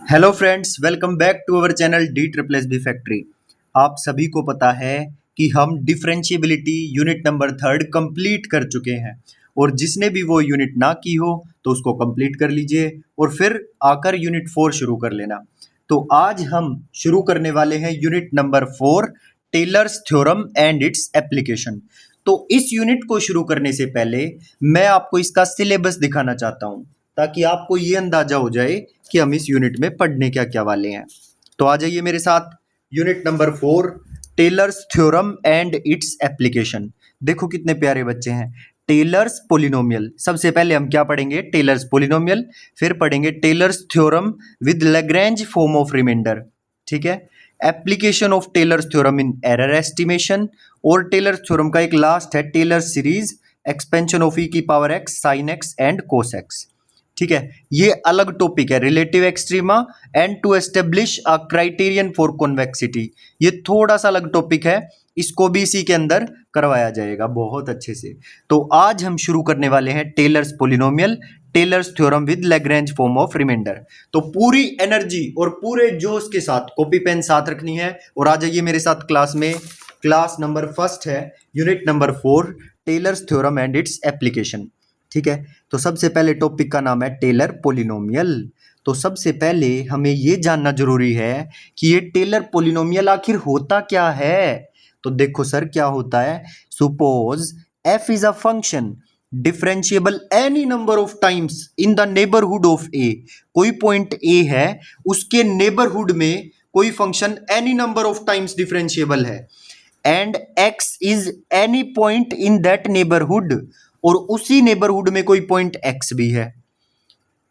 Hello friends, welcome back to our channel D triple S B factory. आप सभी को पता है कि हम differentiability unit number third complete कर चुके हैं और जिसने भी वो यूनिट ना की हो तो उसको कंप्लीट कर लीजिए और फिर आकर यूनिट 4 शुरू कर लेना। तो आज हम शुरू करने वाले हैं unit number 4, Taylor's theorem and its application. तो इस यूनिट को शुरू करने से पहले मैं आपको इसका सिलेबस दिखाना चाहता हूँ ताकि आपको ये अंदाजा हो जाए कि हम इस यूनिट में पढ़ने क्या क्या वाले हैं। तो आ जाइए मेरे साथ, unit number 4, Taylor's theorem and its application. देखो कितने प्यारे बच्चे हैं। टेलर्स पोलिनोमियल, सबसे पहले हम क्या पढ़ेंगे? टेलर्स पोलिनोमियल, फिर पढ़ेंगे Taylor's theorem with Lagrange form of remainder. ठीक है, application of Taylor's theorem in error estimation, और टेलर्स थ्योरम का एक लास्ट है Taylor's series expansion of E की power X sine X and cos X. ठीक है, ये अलग टॉपिक है, relative extrema and to establish a criterion for convexity. ये थोड़ा सा अलग टॉपिक है, इसको भी इसी के अंदर करवाया जाएगा बहुत अच्छे से। तो आज हम शुरू करने वाले हैं Taylor's polynomial, Taylor's theorem with Lagrange form of remainder. तो पूरी एनर्जी और पूरे जोश के साथ कॉपी पेन साथ रखनी है और आ जाइए मेरे साथ क्लास में। क्लास नंबर फर्स्ट है unit number 4, Taylor's theorem and its application. ठीक है, तो सबसे पहले टॉपिक का नाम है टेलर पोलिनोमियल। तो सबसे पहले हमें ये जानना जरूरी है कि ये टेलर पोलिनोमियल आखिर होता क्या है। तो देखो सर, क्या होता है? Suppose f is a function differentiable any number of times in the neighbourhood of a। कोई पॉइंट a है, उसके नेबरहुड में कोई function any number of times differentiable है, and x is any point in that neighbourhood, और उसी neighbourhood में कोई पॉइंट x भी है।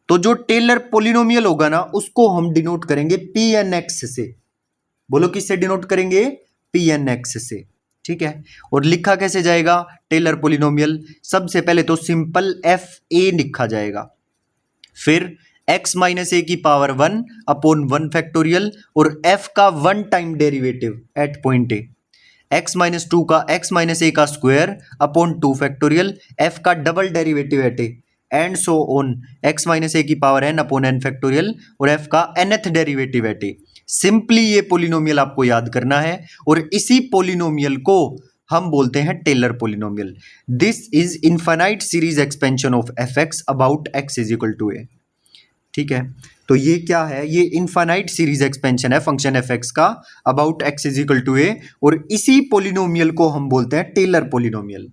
तो जो टेलर पोलिनोमियल होगा ना, उसको हम डिनोट करेंगे Pn(x) से। बोलो किससे डिनोट करेंगे? Pn(x) से। ठीक है, और लिखा कैसे जाएगा टेलर पोलिनोमियल? सबसे पहले तो सिंपल fa लिखा जाएगा, फिर x माइनस ए की पावर 1 अपॉन 1 फैक्टोरियल, और f का 1 time derivative at point A, x minus 2 का x माइनस ए का स्क्वायर अपॉन 2 फैक्टोरियल, f का double derivative at A, and so on x minus ए की power n upon n factorial, और f का nth derivative at A. Simply ये polynomial आपको याद करना है और इसी पोलिनोमियल को हम बोलते हैं Taylor polynomial. This is infinite series expansion of F X about x is equal to A. ठीक है, तो ये क्या है? ये इनफाइनाइट सीरीज एक्सपेंशन है फंक्शन एफ एक्स का about X is equal to ए, और इसी पोलिनोमियल को हम बोलते हैं Taylor polynomial.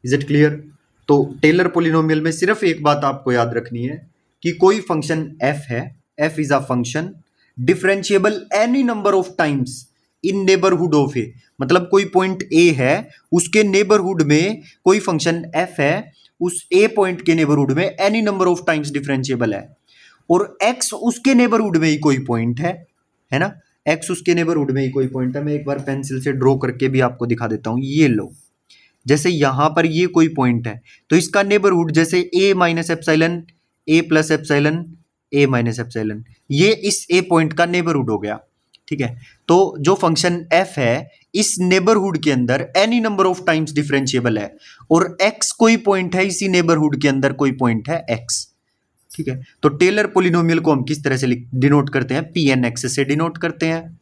Is it clear? तो टेलर पोलिनोमियल में सिर्फ एक बात आपको याद रखनी है कि कोई फंक्शन एफ है, F is a function differentiable any number of times in neighbourhood of A. मतलब कोई पॉइंट ए है, उसके नेबरहुड में कोई फंक्शन एफ है, उस ए पॉइंट के नेबरहुड में any number of times differentiable है, और एक्स उसके नेबरहुड में ही कोई पॉइंट है ना? एक्स उसके नेबरहुड में ही कोई पॉइंट है। मैं एक बार पेंसिल से ड्रॉ करके भी आपको दिखा देता हूं। ये लो, जैसे यहां पर ये कोई पॉइंट है तो इसका नेबरहुड जैसे ए माइनस एप्सिलन, ए प्लस एप्सिलन, ए माइनस एप्सिलन, ये इस ए पॉइंट का नेबरहुड हो गया। ठीक है, तो जो फंक्शन एफ है इस नेबरहुड के अंदर any number of times differentiable है, और एक्स कोई पॉइंट है, इसी नेबरहुड के अंदर कोई पॉइंट है एक्स। ठीक है, तो टेलर पोलिनोमियल को हम किस तरह से डिनोट करते हैं? Pn(x) से डिनोट करते हैं।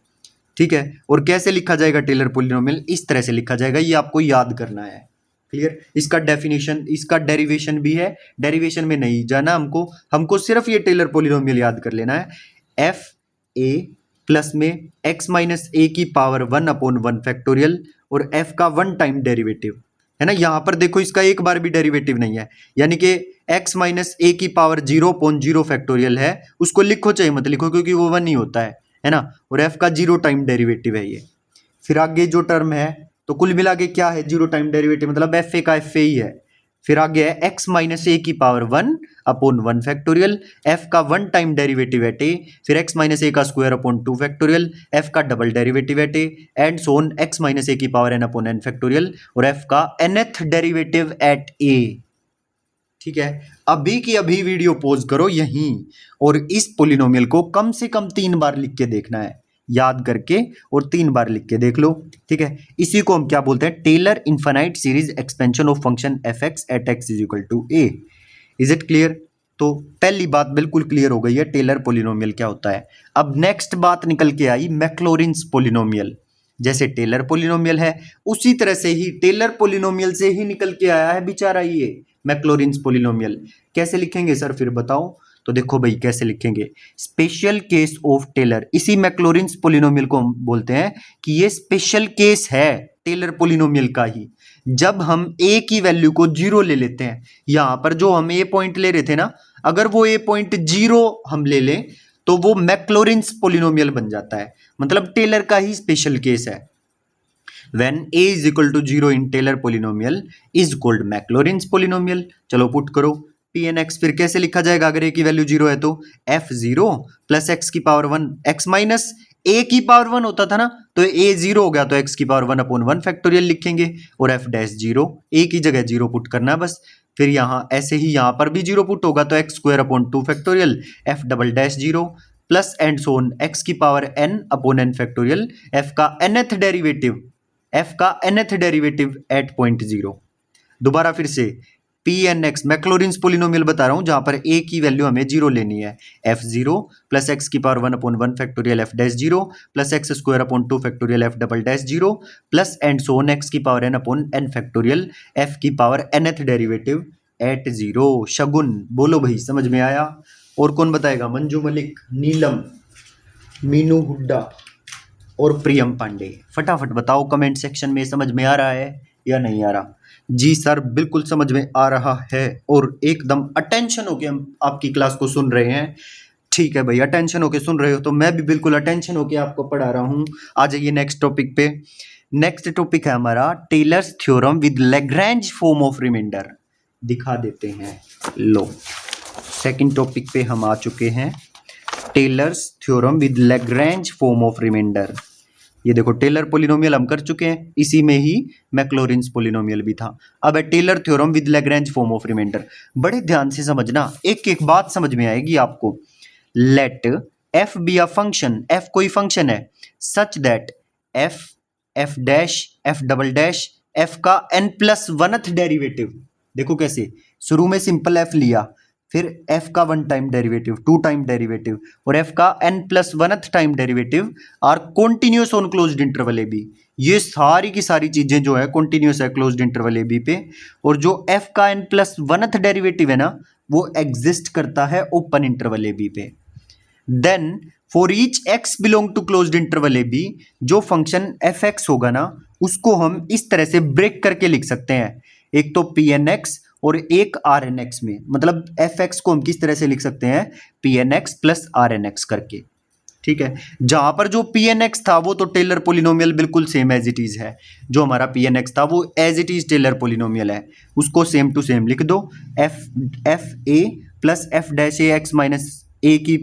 ठीक है, और कैसे लिखा जाएगा टेलर पोलिनोमियल? इस तरह से लिखा जाएगा, ये आपको याद करना है। क्लियर? इसका डेफिनेशन, इसका डेरिवेशन भी है, डेरिवेशन में नहीं जाना हमको, हमको सिर्फ ये टेलर पोलिनोमियल याद कर लेना है। एफ ए प्लस में एक्स माइनस ए की पावर 1 अपॉन 1 फैक्टोरियल, और एफ का 1 टाइम डेरिवेटिव है ना। यहां पर देखो इसका एक बार भी डेरिवेटिव नहीं है, यानी कि x माइनस ए की पावर 0.0 फैक्टोरियल है, उसको लिखो चाहे मत लिखो क्योंकि वो 1 ही होता है ना, और f का 0 टाइम डेरिवेटिव है ये। फिर आगे जो टर्म है, तो कुल मिला के क्या है? 0 टाइम डेरिवेटिव, मतलब एफ ए का एफ ए ही है। फिर आगे है x माइनस ए की पावर 1 अपॉन 1 फैक्टोरियल, f का 1 टाइम डेरिवेटिव एट ए, फिर x माइनस ए का स्क्वायर अपॉन 2 फैक्टोरियल, f का double derivative at A, and so on x minus ए की power n upon n factorial, और f का nth डेरिवेटिव एट a। ठीक है, अभी की अभी वीडियो पॉज करो यहीं, और इस पोलिनोमियल को कम से कम 3 बार लिख के देखना है, याद करके, और 3 बार लिख के देख लो। ठीक है, इसी को हम क्या बोलते हैं? Taylor infinite series expansion of function F X at x is equal to A. Is it clear? तो पहली बात बिल्कुल क्लियर हो गई है टेलर पोलिनोमियल क्या होता है। अब नेक्स्ट बात निकल के आई मैक्लॉरिन्स पोलिनोमियल। जैसे टेलर पोलिनोमियल है उसी तरह से ही टेलर पोलिनोमियल से ही निकल के आया है बेचारा ये मैक्लॉरिन्स पोलिनोमियल। कैसे लिखेंगे सर फिर बताओ। तो देखो भाई कैसे लिखेंगे, स्पेशल केस ऑफ टेलर, इसी मैक्लॉरिन्स पोलिनोमियल को हम बोलते हैं कि ये स्पेशल केस है टेलर पोलिनोमियल का ही। जब हम ए की वैल्यू को जीरो ले लेते हैं, यहां पर जो हम ए पॉइंट ले रहे थे ना, अगर वो ए पॉइंट जीरो हम ले लें तो वो मैक्लॉरिन्स पोलिनोमियल बन जाता है, मतलब टेलर का ही स्पेशल केस है। when a is equal to 0 in Taylor polynomial is called Maclaurin's polynomial। चलो पुट करो पी एन एक्स, फिर कैसे लिखा जाएगा अगर ए की वैल्यू जीरो है तो एफ जीरो प्लस एक्स की पावर वन, एक्स माइनस ए की पावर वन होता था ना, तो ए जीरो हो गया तो एक्स की power one upon one factorial लिखेंगे और एफ डैश जीरो, ए की जगह जीरो पुट करना है बस। फिर यहाँ ऐसे ही यहाँ पर भी जीरो पुट होगा तो X square upon two factorial F double dash zero plus and so on x की power N upon N factorial F का nth डेरिवेटिव, एफ का nth derivative at point zero. दोबारा फिर से P N X Maclaurin's polynomial बता रहा हूं जहां पर ए की वैल्यू हमें जीरो लेनी है, एफ जीरो प्लस एक्स की power one upon one factorial f dash zero plus x square upon two factorial F double dash zero plus and so on x की power N upon N factorial f की power nth derivative at zero. Shagun बोलो भाई समझ में आया। और कौन बताएगा, मंजू मलिक, नीलम, मीनू हुड्डा और प्रियम पांडे, फटाफट बताओ कमेंट सेक्शन में समझ में आ रहा है या नहीं आ रहा। जी सर बिल्कुल समझ में आ रहा है और एकदम अटेंशन होके हम आपकी क्लास को सुन रहे हैं। ठीक है भाई, अटेंशन होके सुन रहे हो तो मैं भी बिल्कुल अटेंशन होके आपको पढ़ा रहा हूँ। आ जाइए नेक्स्ट टॉपिक पे। नेक्स्ट टॉपिक है हमारा Taylor's theorem with Lagrange form of remainder. दिखा देते हैं, लो सेकंड टॉपिक पे हम आ चुके हैं, Taylor's theorem with Lagrange form of remainder. ये देखो टेलर पोलिनोमियल हम कर चुके हैं, इसी में ही मैक्लॉरिन्स पोलिनोमियल भी था। अब है Taylor theorem with Lagrange form of remainder. बड़े ध्यान से समझना, एक एक बात समझ में आएगी आपको। Let F be a function, F कोई फंक्शन है such that F, F dash, F double dash, F का n प्लस वनथ डेरिवेटिव। देखो कैसे, शुरू में सिंपल एफ लिया, फिर f का one time derivative, two time derivative और f का n plus oneth time derivative are continuous on closed interval A B. ये सारी की सारी चीजें जो है कॉन्टिन्यूस है क्लोज्ड इंटरवल ए बी पे। और जो f का n प्लस वनथ डेरिवेटिव है ना, वो एग्जिस्ट करता है ओपन इंटरवल ए बी पे। Then for each x belong to closed interval A B, जो फंक्शन एफ एक्स होगा ना, उसको हम इस तरह से ब्रेक करके लिख सकते हैं, एक तो पी एन एक्स और एक आर एन एक्स में। मतलब एफ एक्स को हम किस तरह से लिख सकते हैं, P N X plus R N X करके। ठीक है, जहां पर जो पी एन एक्स था वो तो टेलर पोलिनोमियल बिल्कुल सेम एज इट इज है, जो हमारा पी एन एक्स था वो as it is Taylor polynomial है, उसको सेम टू सेम लिख दो। F a plus f dash a x minus ए की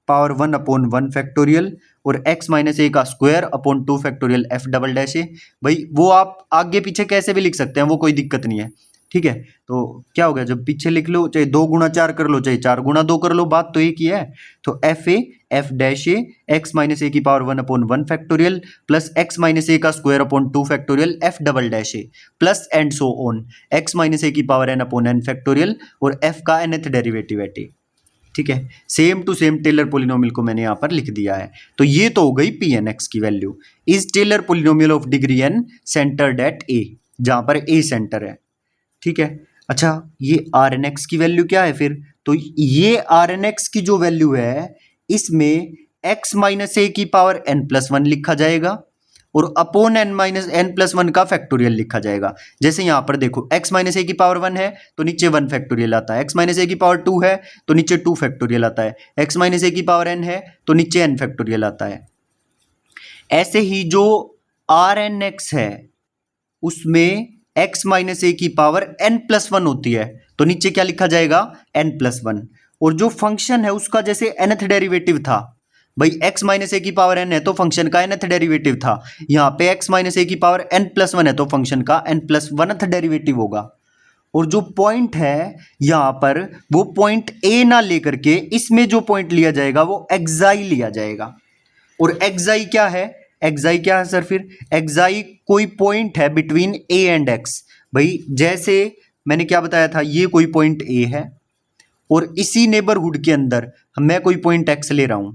power one upon one factorial और x माइनस ए का square upon two factorial F double dash a. भाई वो आप आगे पीछे कैसे भी लिख सकते हैं, वो कोई दिक्कत नहीं है। ठीक है, तो क्या हो गया, जब पीछे लिख लो चाहे दो गुना चार कर लो चाहे चार गुना दो कर लो, बात तो एक ही है। तो f A f dash a x minus ए की power one upon one factorial plus x minus ए का square upon two factorial F double dash a plus and so on x minus ए की power N upon N factorial और f का nth derivative at a. ठीक है, same to same Taylor polynomial को मैंने यहाँ पर लिख दिया है। तो ये तो हो गई पी एन एक्स की value. Is Taylor polynomial of degree n centred at a, जहां पर ए सेंटर है। ठीक है, अच्छा ये आर एन एक्स की वैल्यू क्या है फिर, तो ये आर एन एक्स की जो वैल्यू है इसमें एक्स माइनस ए की पावर एन प्लस वन लिखा जाएगा और upon N minus N plus one का फैक्टोरियल लिखा जाएगा। जैसे यहाँ पर देखो एक्स माइनस ए की पावर वन है तो नीचे वन फैक्टोरियल आता है, एक्स माइनस ए की पावर टू है तो नीचे टू फैक्टोरियल आता है, एक्स माइनस ए की पावर एन है तो नीचे एन फैक्टोरियल आता है। ऐसे ही जो आर एन एक्स है उसमें एक्स माइनस ए की पावर एन प्लस वन होती है तो नीचे क्या लिखा जाएगा, एन प्लस वन। और जो फंक्शन है उसका जैसे nth डेरिवेटिव था, भाई x माइनस ए की पावर n है तो फंक्शन का nth डेरिवेटिव था, यहाँ पे x माइनस ए की पावर n प्लस वन है तो फंक्शन का n प्लस वनथ डेरिवेटिव होगा। और जो पॉइंट है यहाँ पर वो पॉइंट a ना लेकर के इसमें जो पॉइंट लिया जाएगा वो एक्साई लिया जाएगा। और एक्साई क्या है, एक्साई क्या है सर फिर, एक्साई कोई पॉइंट है बिटवीन a एंड x। भाई जैसे मैंने क्या बताया था, ये कोई पॉइंट a है और इसी नेबरहुड के अंदर मैं कोई पॉइंट एक्स ले रहा हूं,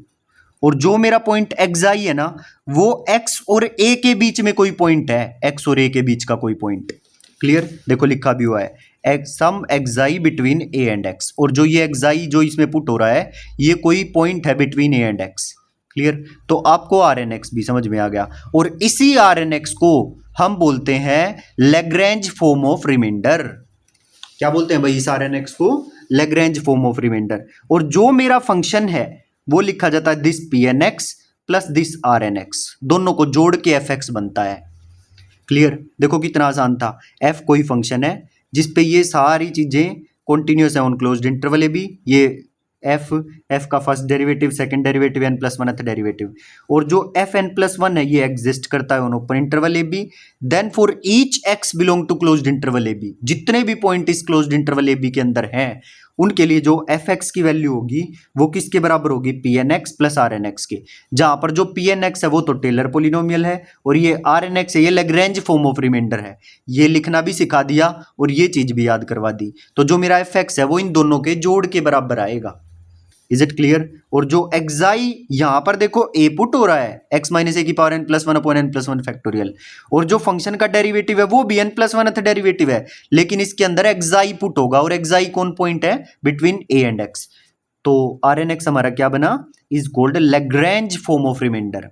और जो मेरा पॉइंट एक्स आई है ना, वो एक्स और ए के बीच में कोई पॉइंट है, एक्स और ए के बीच का कोई पॉइंट। क्लियर? देखो लिखा भी हुआ है some xi between a and x, और जो ये एक्साई जो इसमें पुट हो रहा है ये कोई पॉइंट है between a and x. Clear? तो आपको आर एन एक्स भी समझ में आ गया, और इसी आर एन एक्स को हम बोलते हैं लैग्रैंज फॉर्म ऑफ रिमाइंडर। क्या बोलते हैं भाई इस आर एन एक्स को? Lagrange form of remainder. और जो मेरा फंक्शन है वो लिखा जाता है this P N X plus this R N X, दोनों को जोड़ के एफ एक्स बनता है। क्लियर? देखो कितना आसान था। एफ कोई फंक्शन है जिसपे ये सारी चीजें कॉन्टिन्यूस है on closed interval A B, ये एफ का first derivative, second derivative, N plus one derivative, और जो एफ एन प्लस वन है ये एग्जिस्ट करता है on open interval A B. Then for each X belong to closed interval A B, जितने भी पॉइंट इस क्लोज्ड इंटरवल ए बी के अंदर हैं उनके लिए जो एफ एक्स की वैल्यू होगी वो किसके बराबर होगी? P N X plus R N X के, जहां पर जो पी एन एक्स है वो तो टेलर पोलिनोमियल है और ये आर एन एक्स है ये लैग्रैंज फॉर्म ऑफ रिमाइंडर है। ये लिखना भी सिखा दिया और ये चीज भी याद करवा दी। तो जो मेरा एफ एक्स है वो इन दोनों के जोड़ के बराबर आएगा। Is it clear? और जो एक्साई यहां पर देखो ए पुट हो रहा है एक्स माइनस ए की power N plus one upon N plus one factorial, और जो फंक्शन का डेरिवेटिव है वो भी एन प्लस वन डेरिवेटिव है, लेकिन इसके अंदर एक्साई पुट होगा, और एक्साई कौन पॉइंट है? Between a and x. तो आर एन एक्स हमारा क्या बना? Is called Lagrange form of remainder.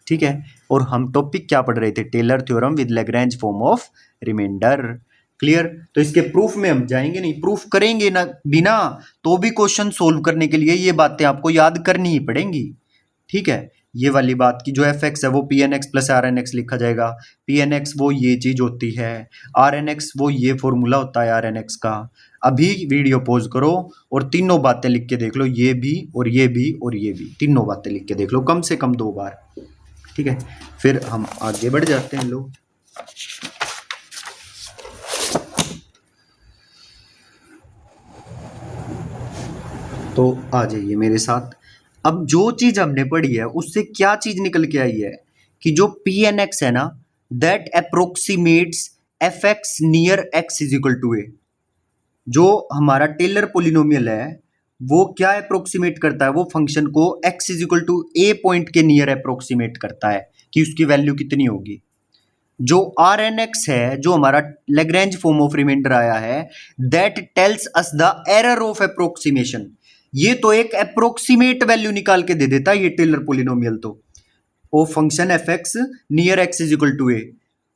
ठीक है? और हम टॉपिक क्या पढ़ रहे थे? Taylor theorem with Lagrange form of remainder. Clear? तो इसके प्रूफ में हम जाएंगे नहीं, प्रूफ करेंगे ना बिना, तो भी क्वेश्चन सोल्व करने के लिए ये बातें आपको याद करनी ही पड़ेंगी। ठीक है? ये वाली बात की जो एफ एक्स है वो P N X plus R N X लिखा जाएगा, पी एन एक्स वो ये चीज होती है, आर एन एक्स वो ये फॉर्मूला होता है आर एन एक्स का। अभी वीडियो पॉज करो और तीनों बातें लिख के देख लो, ये भी और ये भी और ये भी, तीनों बातें लिख के देख लो कम से कम 2 बार। ठीक है? फिर हम आगे बढ़ जाते हैं लोग। तो आ जाइए मेरे साथ। अब जो चीज हमने पढ़ी है उससे क्या चीज निकल के आई है कि जो पी एन एक्स है ना, that approximates f x near x is equal to a. जो हमारा टेलर पोलिनोमियल है वो क्या अप्रोक्सीमेट करता है? वो फंक्शन को X is equal to A point के नियर अप्रोक्सीमेट करता है कि उसकी वैल्यू कितनी होगी। जो आर एन एक्स है, जो हमारा लैग्रैंज फॉर्म ऑफ रिमाइंडर आया है, that tells us the error of approximation. ये तो एक अप्रोक्सीमेट वैल्यू निकाल के दे देता है ये टेलर पोलिनोमियल तो, ओ function F x near x is equal to ए।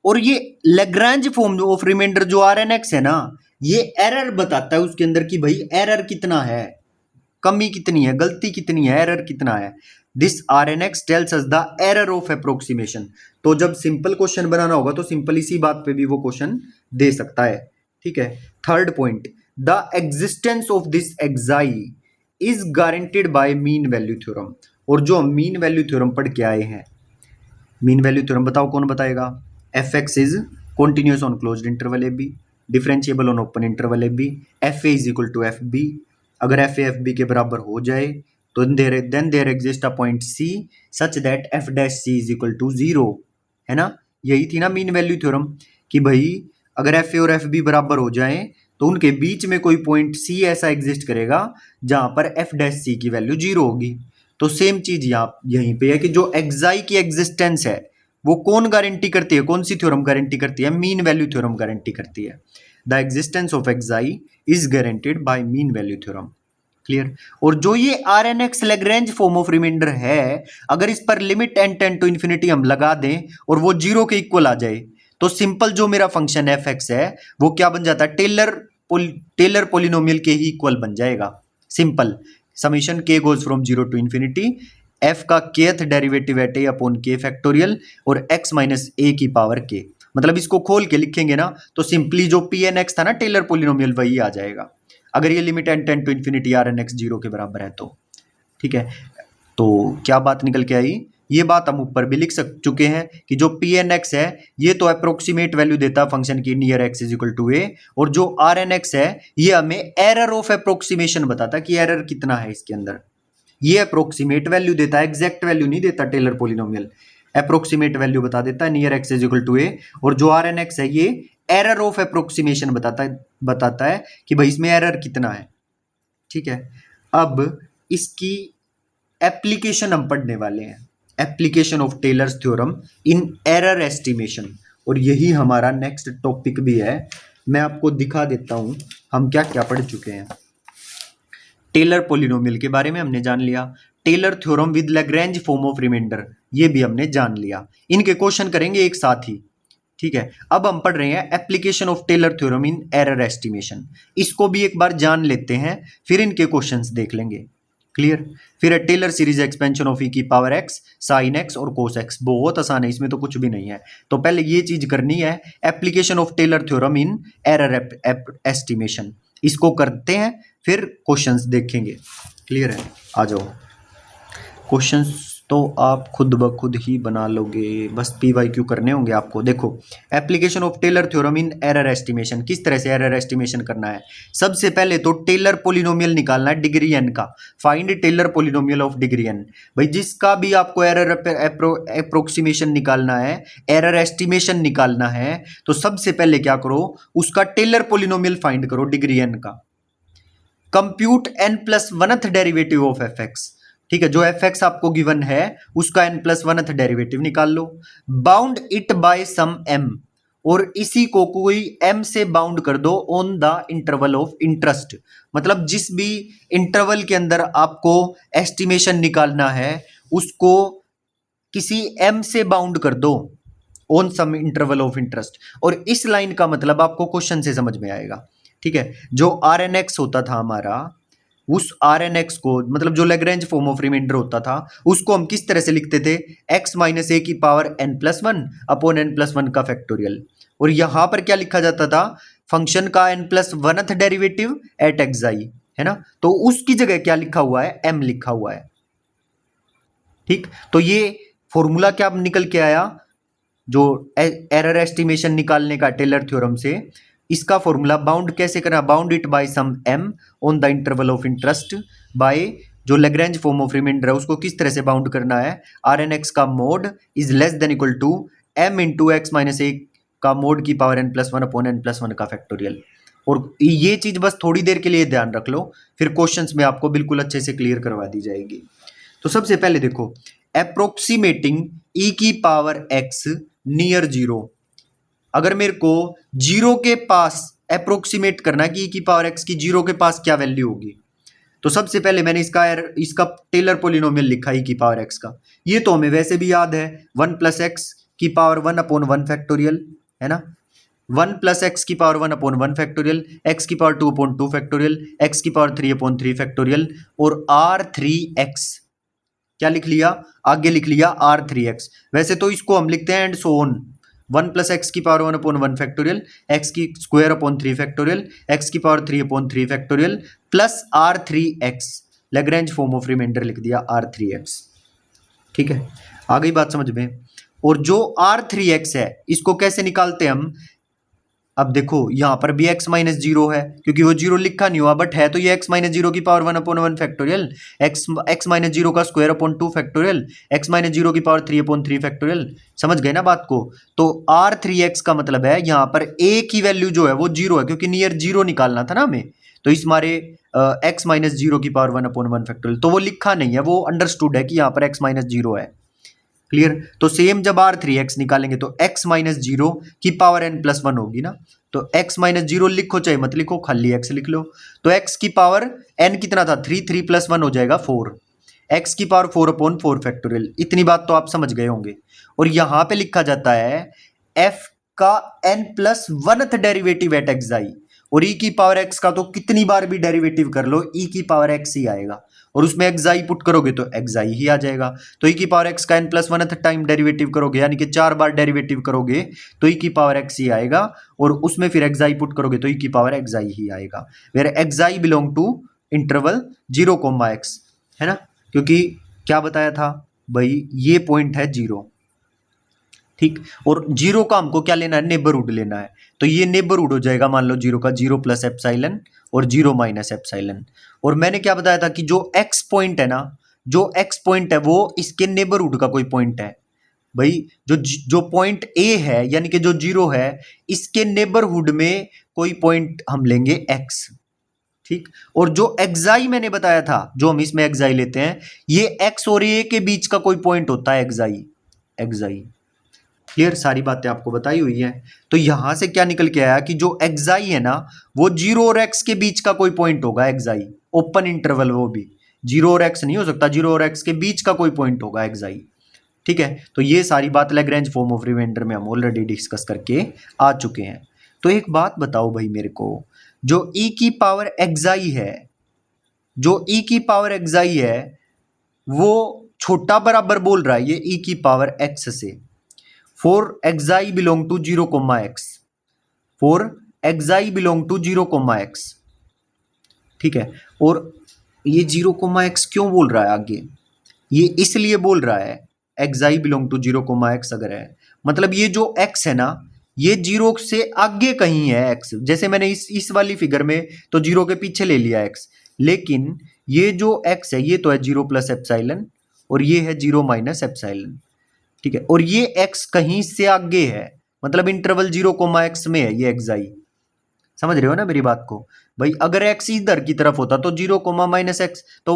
और ये लैग्रैंज फॉर्म ऑफ रिमाइंडर जो आर एन एक्स है ना, ये एरर बताता है उसके अंदर कि भाई एरर कितना है, कमी कितनी है, गलती कितनी है, एरर कितना है। This R N X tells us the error of approximation. तो जब सिंपल क्वेश्चन बनाना होगा तो सिंपल इसी बात पे भी वो क्वेश्चन दे सकता है। ठीक है? Third point, the existence of this एक्साई is guaranteed by mean value theorem. और जो हम मीन वैल्यू थ्योरम पढ़ के आए हैं, मीन वैल्यू थ्योरम बताओ कौन बताएगा? F x is continuous on closed interval A B, differentiable on open interval A B, F A is equal to F B. अगर एफ ए एफ बी के बराबर हो जाए तो then there exist a point C such that F dash C is equal to 0। है ना? यही थी ना मीन वैल्यू थ्योरम कि भाई अगर एफ ए और एफ बी बराबर हो जाए तो उनके बीच में कोई पॉइंट सी ऐसा एग्जिस्ट करेगा जहां पर एफ डैश सी की वैल्यू 0 होगी। तो सेम चीज यहीं पे है कि जो एक्साई की एग्जिस्टेंस है वो कौन गारंटी करती है? कौन सी थ्योरम गारंटी करती है? मीन वैल्यू थ्योरम गारंटी करती है। The existence of xi is guaranteed by mean value theorem. Clear? और जो ये r N x Lagrange form of remainder है, अगर इस पर limit N tend to infinity हम लगा दें और वो 0 के इक्वल आ जाए तो सिंपल जो मेरा फंक्शन एफ एक्स है वो क्या बन जाता है? टेलर पोलिनोमियल के ही इक्वल बन जाएगा। Simple summation k goes from 0 to infinity f का kth derivative at a upon k factorial और एक्स माइनस ए की पावर के। मतलब इसको खोल के लिखेंगे ना तो सिंपली जो पी एन एक्स था ना टेलर पोलिनोमियल वही आ जाएगा, अगर ये limit N tend to infinity R N X 0 के बराबर है तो। ठीक है? तो क्या बात निकल के आई? ये बात हम ऊपर भी लिख चुके हैं कि जो पी एन एक्स है ये तो अप्रोक्सीमेट वैल्यू देता है फंक्शन की near x is equal to ए, और जो आर एन एक्स है ये हमें एरर ऑफ अप्रोक्सीमेशन बताता है कि एरर कितना है इसके अंदर। ये अप्रोक्सीमेट वैल्यू देता है, एग्जैक्ट वैल्यू नहीं देता टेलर पोलिनोमियल, अप्रोक्सीमेट वैल्यू बता देता है near x is equal to ए। और जो आर एन एक्स है ये एरर ऑफ अप्रोक्सीमेशन बताता है कि भाई इसमें एरर कितना है। ठीक है, अब इसकी एप्लीकेशन हम पढ़ने वाले हैं, application of Taylor's theorem in error estimation, और यही हमारा नेक्स्ट टॉपिक भी है। मैं आपको दिखा देता हूं हम क्या क्या पढ़ चुके हैं। टेलर पोलिनोमियल के बारे में हमने जान लिया, Taylor theorem with Lagrange form of remainder ये भी हमने जान लिया, इनके क्वेश्चन करेंगे एक साथ ही। ठीक है, अब हम पढ़ रहे हैं application of Taylor theorem in error estimation, इसको भी एक बार जान लेते हैं, फिर इनके क्वेश्चंस देख लेंगे। क्लियर। फिर है Taylor series expansion of E की पावर एक्स साइन एक्स और कोस एक्स, बहुत आसान है, इसमें तो कुछ भी नहीं है। तो पहले ये चीज करनी है, application of Taylor theorem in error estimation, इसको करते हैं फिर क्वेश्चंस देखेंगे। क्लियर है, आ जाओ। क्वेश्चंस तो आप खुद ब खुद ही बना लोगे, बस PYQ करने होंगे आपको। देखो, application of Taylor theorem in error estimation, किस तरह से एरर एस्टिमेशन करना है। सबसे पहले तो टेलर पोलिनोमियल निकालना है डिग्री n का, find Taylor polynomial of degree n। भाई जिसका भी आपको एरर अप्रोक्सीमेशन निकालना है, एरर एस्टिमेशन निकालना है, तो सबसे पहले क्या करो, उसका टेलर पोलिनोमियल फाइंड करो डिग्री n का। Compute n+1th derivative of fx, ठीक है, जो fx आपको गिवन है उसका n+1th डेरिवेटिव निकाल लो। Bound it by some m, और इसी को कोई m से बाउंड कर दो on the interval of interest, मतलब जिस भी इंटरवल के अंदर आपको एस्टिमेशन निकालना है उसको किसी m से बाउंड कर दो on some interval of interest. और इस लाइन का मतलब आपको क्वेश्चन से समझ में आएगा। ठीक है, जो Rnx होता था हमारा, उस Rnx को मतलब जो लैग्रेंज फॉर्म ऑफ रिमाइंडर होता था उसको हम किस तरह से लिखते थे, x माइनस ए की पावर n+1 अपॉन n+1 का फैक्टोरियल। और यहां पर क्या लिखा जाता था, फंक्शन का n+1th डेरिवेटिव एट xi, है ना, तो उसकी जगह क्या लिखा हुआ है, m लिखा हुआ है। ठीक, तो ये फॉर्मूला क्या निकल के आया, जो एरर एस्टिमेशन निकालने का टेलर थ्योरम से, इसका फॉर्मूला बाउंड कैसे करना, bound it by some m on the interval of interest by जो लैग्रेंज फॉर्म ऑफ रिमाइंडर है उसको किस तरह से बाउंड करना है, Rnx का mod is less than equal to m into x minus ए का मोड की पावर n+1 अपॉन n+1 का फैक्टोरियल। और ये चीज बस थोड़ी देर के लिए ध्यान रख लो, फिर क्वेश्चंस में आपको बिल्कुल अच्छे से क्लियर करवा दी जाएगी। तो सबसे पहले देखो, अप्रोक्सीमेटिंग e की पावर x नियर जीरो, अगर मेरे को जीरो के पास अप्रोक्सीमेट करना कि e की पावर x की जीरो के पास क्या वैल्यू होगी, तो सबसे पहले मैंने इसका टेलर पोलिनोमियल लिखा e की पावर x का, ये तो हमें वैसे भी याद है 1 प्लस एक्स की पावर 1 अपॉन 1 फैक्टोरियल, है ना, 1 प्लस एक्स की पावर 1 अपॉन 1 फैक्टोरियल, एक्स की पावर 2 अपॉन 2 फैक्टोरियल, एक्स की पावर 3 अपॉन 3 फैक्टोरियल, और R3x क्या लिख लिया, आगे लिख लिया R3x। वैसे तो इसको हम लिखते हैं and so on, 1 plus x की पावर 1 अपॉन 1 फैक्टोरियल, एक्स की स्क्वायर अपॉन 3 फैक्टोरियल, एक्स की power 3 upon 3 factorial plus R3x, Lagrange form of remainder लिख दिया R3x। ठीक है, आ गई बात समझ में। और जो R3x है इसको कैसे निकालते हैं हम, अब देखो यहां पर भी x माइनस जीरो है, क्योंकि वो जीरो लिखा नहीं हुआ, बट है तो ये x माइनस जीरो की power 1 upon 1 factorial, x minus zero का square upon 2 factorial, x minus zero की पावर 3 अपॉन 3 फैक्टोरियल। समझ गए ना बात को। तो R3x का मतलब है यहाँ पर a की वैल्यू जो है वो जीरो है, क्योंकि नियर जीरो निकालना था ना हमें, तो इस मारे x माइनस जीरो की पावर 1 अपॉन 1 फैक्टोरियल, तो वो लिखा नहीं है, वो अंडरस्टूड है कि यहाँ पर x माइनस जीरो है। क्लियर। तो सेम जब R3x निकालेंगे तो x माइनस जीरो की पावर n+1 होगी ना, तो x माइनस जीरो लिखो चाहे मत लिखो, खाली x लिख लो। तो x की पावर n कितना था 3, 3 प्लस 1 हो जाएगा 4, x की पावर 4 अपॉन 4 फैक्टोरियल। इतनी बात तो आप समझ गए होंगे। और यहां पे लिखा जाता है f का n+1th डेरिवेटिव एट xi, और e की पावर x का तो कितनी बार भी डेरिवेटिव कर लो e की पावर x ही आएगा, और उसमें xi पुट करोगे तो xi ही आ जाएगा। तो e की पावर x का n+1th टाइम डेरिवेटिव करोगे, यानी कि 4 बार डेरिवेटिव करोगे तो e की पावर x ही आएगा, और उसमें फिर xi पुट करोगे तो e की पावर xi ही आएगा। Where xi belong to interval 0, x, है ना, क्योंकि क्या बताया था भाई, ये पॉइंट है 0। ठीक, और 0 का हमको क्या लेना है, नेबरहुड लेना है, तो ये नेबरहुड हो जाएगा, मान लो 0 का 0 प्लस एप्सिलन और 0 माइनस एप्सिलन। और मैंने क्या बताया था कि जो x पॉइंट है ना, जो x पॉइंट है वो इसके नेबरहुड का कोई पॉइंट है भाई, जो पॉइंट A है यानी कि जो 0 है, इसके नेबरहुड में कोई पॉइंट हम लेंगे x। ठीक। और जो एक्साई मैंने बताया था, जो हम इसमें एक्साई लेते हैं, ये एक्स और ए के बीच का कोई पॉइंट होता है एक्साई। एक्साई क्लियर, सारी बातें आपको बताई हुई है। तो यहां से क्या निकल के आया कि जो एक्साई है ना, वो जीरो और एक्स के बीच का कोई पॉइंट होगा एक्साई, ओपन इंटरवल, वो भी जीरो और एक्स नहीं हो सकता, जीरो और एक्स के बीच का कोई पॉइंट होगा एक्साई। ठीक है, तो ये सारी बात लैग्रेंज फॉर्म ऑफ रिमाइंडर में हम ऑलरेडी डिस्कस करके आ चुके हैं। तो एक बात बताओ भाई मेरे को, जो ई की पावर एक्साई है, जो ई की पावर एक्साई है, वो छोटा बराबर बोल रहा है ये ई की पावर एक्स से, for xi belong to 0, x, for xi belong to 0, x. ठीक है, और ये 0, एक्स क्यों बोल रहा है आगे? ये इसलिए बोल रहा है, एक्साई बिलोंग टू 0, एक्स अगर है, मतलब ये जो एक्स है ना, ये जीरो से आगे कहीं है एक्स। जैसे मैंने इस वाली फिगर में तो जीरो के पीछे ले लिया एक्स, लेकिन ये जो एक्स है ये तो है 0 + एप्सिलॉन, और ये है 0 - एप्सिलॉन। ठीक है, और ये एक्स कहीं से आगे है, मतलब इंटरवल 0, एक्स में है ये एक्साई। समझ रहे हो ना मेरी बात को भाई? अगर एक्स इधर की तरफ होता तो 0, -एक्स, तो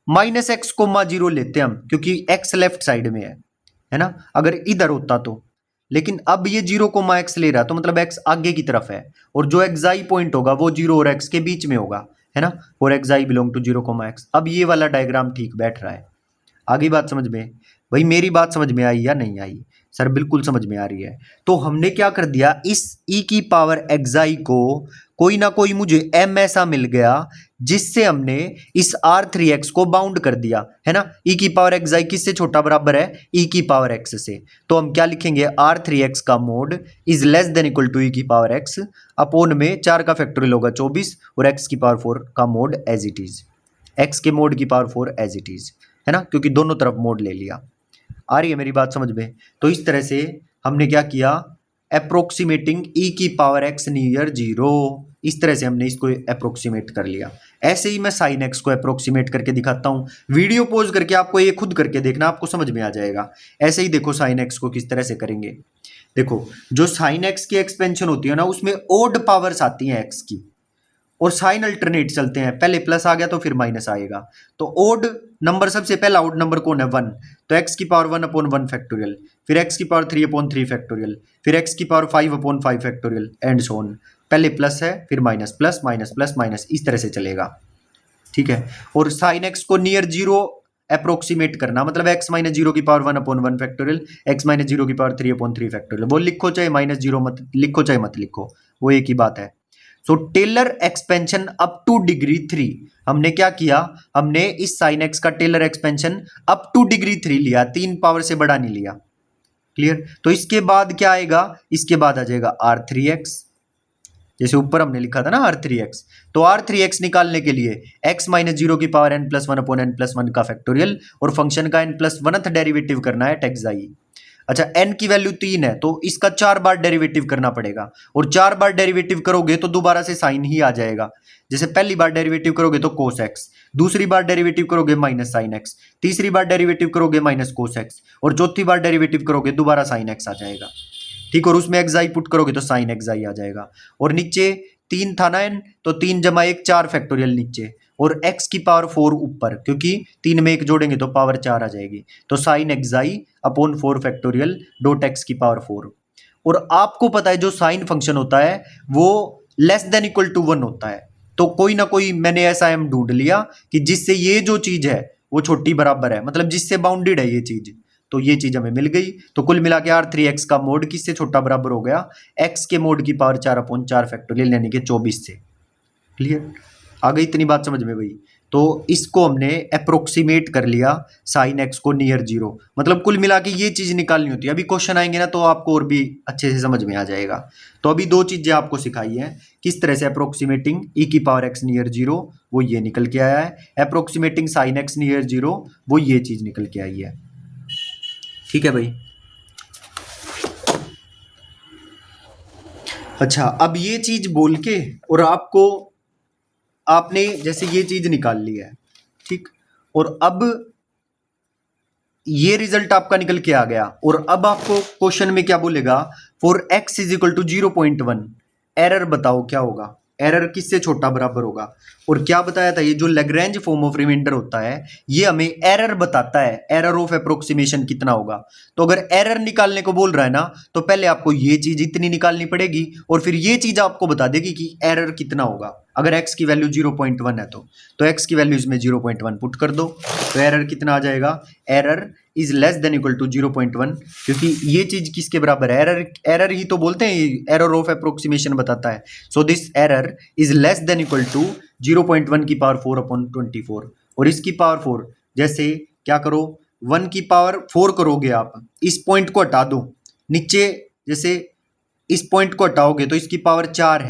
-x, 0 लेते हम, क्योंकि एक्स लेफ्ट साइड में है ना, अगर इधर होता तो। लेकिन अब ये 0, एक्स ले रहा, तो मतलब एक्स आगे की तरफ है, और जो एक्साई पॉइंट होगा वो 0 और एक्स के बीच में होगा, है ना, और एक्साई बिलोंग टू 0, एक्स। अब ये वाला डायग्राम ठीक बैठ रहा है। आगे बात समझ में? भाई मेरी बात समझ में आई या नहीं आई? सर बिल्कुल समझ में आ रही है। तो हमने क्या कर दिया, इस ई की पावर एक्साई को कोई ना कोई मुझे एम ऐसा मिल गया, जिससे हमने इस R3x को बाउंड कर दिया, है ना। ई की पावर एक्साई किससे छोटा बराबर है? ई की पावर एक्स से। तो हम क्या लिखेंगे, R3x का mod is less than equal to e की पावर एक्स अपॉन में 4 का फैक्टोरियल होगा 24, और एक्स की पावर 4 का mod as it is, x के मोड की पावर 4 एज इट इज, है ना, क्योंकि दोनों तरफ मोड ले लिया। आ रही है मेरी बात समझ में? तो इस तरह से हमने क्या किया, अप्रोक्सीमेटिंग ई की पावर एक्स नियर 0, इस तरह से हमने इसको अप्रोक्सीमेट कर लिया। ऐसे ही मैं साइन एक्स को अप्रोक्सीमेट करके दिखाता हूँ, वीडियो पॉज करके आपको ये खुद करके देखना, आपको समझ में आ जाएगा। ऐसे ही देखो साइन एक्स को किस तरह से करेंगे। देखो, जो साइन एक्स की एक्सपेंशन होती है ना, उसमें ओड पावर्स आती हैं एक्स की, और साइन अल्टरनेट चलते हैं, पहले प्लस आ गया तो फिर माइनस आएगा। तो ओड नंबर, सबसे पहला ओड नंबर कौन है? 1। तो एक्स की पावर 1/1 फैक्टोरियल, फिर एक्स की पावर 3/3 फैक्टोरियल, फिर एक्स की power 5/5 factorial, and so on. पहले प्लस है, फिर minus, plus minus plus minus, इस तरह से चलेगा। ठीक है, और साइन एक्स को नियर 0 अप्रोक्सीमेट करना, मतलब एक्स माइनस 0 की पावर 1/1 फैक्टोरियल, एक्स माइनस 0 की पावर 3/3 फैक्टोरियल। वो लिखो चाहे -0 मत लिखो, चाहे मत लिखो, वो एक ही बात है। So Taylor expansion up to degree 3, हमने क्या किया, हमने इस साइन एक्स का Taylor expansion up to degree 3 लिया, 3 पावर से बड़ा नहीं लिया। क्लियर? तो इसके बाद क्या आएगा, इसके बाद आ जाएगा R3x, जैसे ऊपर हमने लिखा था ना R3x। तो R3x निकालने के लिए x माइनस 0 की पावर n+1/n+1 का फैक्टोरियल, और फंक्शन का n+1th डेरिवेटिव करना है टेक्साई। अच्छा, n की वैल्यू 3 है, तो इसका 4 बार डेरिवेटिव करना पड़ेगा, और 4 बार डेरिवेटिव करोगे तो दोबारा से साइन ही आ जाएगा। जैसे पहली बार डेरिवेटिव करोगे तो cos x, दूसरी बार डेरिवेटिव करोगे माइनस साइन x, तीसरी बार डेरिवेटिव करोगे माइनस cos x, और चौथी बार डेरिवेटिव करोगे दोबारा साइन x आ जाएगा। ठीक, और उसमें एक्साई पुट करोगे तो साइन एक्साई आ जाएगा। और नीचे 3 था ना n, तो 3 + 1 4 फैक्टोरियल नीचे, और x की पावर 4 ऊपर, क्योंकि 3 में 1 जोड़ेंगे तो पावर 4 आ जाएगी। तो sine xi upon 4 factorial dot x की पावर 4। और आपको पता है जो साइन फंक्शन होता है वो लेस देन इक्वल टू 1 होता है। तो कोई ना कोई मैंने ऐसा m ढूंढ लिया कि जिससे ये जो चीज है वो छोटी बराबर है, मतलब जिससे बाउंडेड है ये चीज, तो ये चीज हमें मिल गई। तो कुल मिला के R3x का मोड किससे छोटा बराबर हो गया? x के मोड की पावर 4/4 फैक्टोरियल, यानी कि 24 से। क्लियर? आ गई इतनी बात समझ में भाई? तो इसको हमने अप्रोक्सीमेट कर लिया साइन x को नियर 0, मतलब कुल मिला के ये चीज निकालनी होती है। अभी क्वेश्चन आएंगे ना तो आपको और भी अच्छे से समझ में आ जाएगा। तो अभी 2 चीजें आपको सिखाई हैं, किस तरह से अप्रोक्सीमेटिंग e की पावर x नियर 0, वो ये निकल के आया है, अप्रोक्सीमेटिंग साइन x नियर 0, वो ये चीज निकल के आई है। ठीक है भाई? अच्छा, अब ये चीज बोल के और आपने जैसे ये चीज निकाल ली है, ठीक, और अब ये रिजल्ट आपका निकल के आ गया, और अब आपको क्वेश्चन में क्या बोलेगा, for x is equal to 0.1 error बताओ क्या होगा। एरर किससे छोटा बराबर होगा। और क्या बताया था, ये जो लैग्रेंज फॉर्म ऑफ रिमाइंडर होता है ये हमें एरर बताता है, एरर ऑफ अप्रोक्सीमेशन कितना होगा। तो अगर एरर निकालने को बोल रहा है ना तो पहले आपको ये चीज इतनी निकालनी पड़ेगी और फिर ये चीज आपको बता देगी कि एरर कितना होगा। अगर x की वैल्यू 0.1 है तो x की वैल्यू इसमें 0.1 पुट कर दो, तो एरर कितना आ जाएगा, error is less than equal to 0.1, क्योंकि ये चीज किसके बराबर है, एरर, एरर ही तो बोलते हैं, एरर ऑफ अप्रोक्सीमेशन बताता है। So this error is less than equal to 0.1 की पावर 4/24। और इसकी पावर 4 जैसे क्या करो, 1 की पावर 4 करोगे आप, इस पॉइंट को हटा दो नीचे, जैसे इस पॉइंट को हटाओगे तो इसकी पावर 4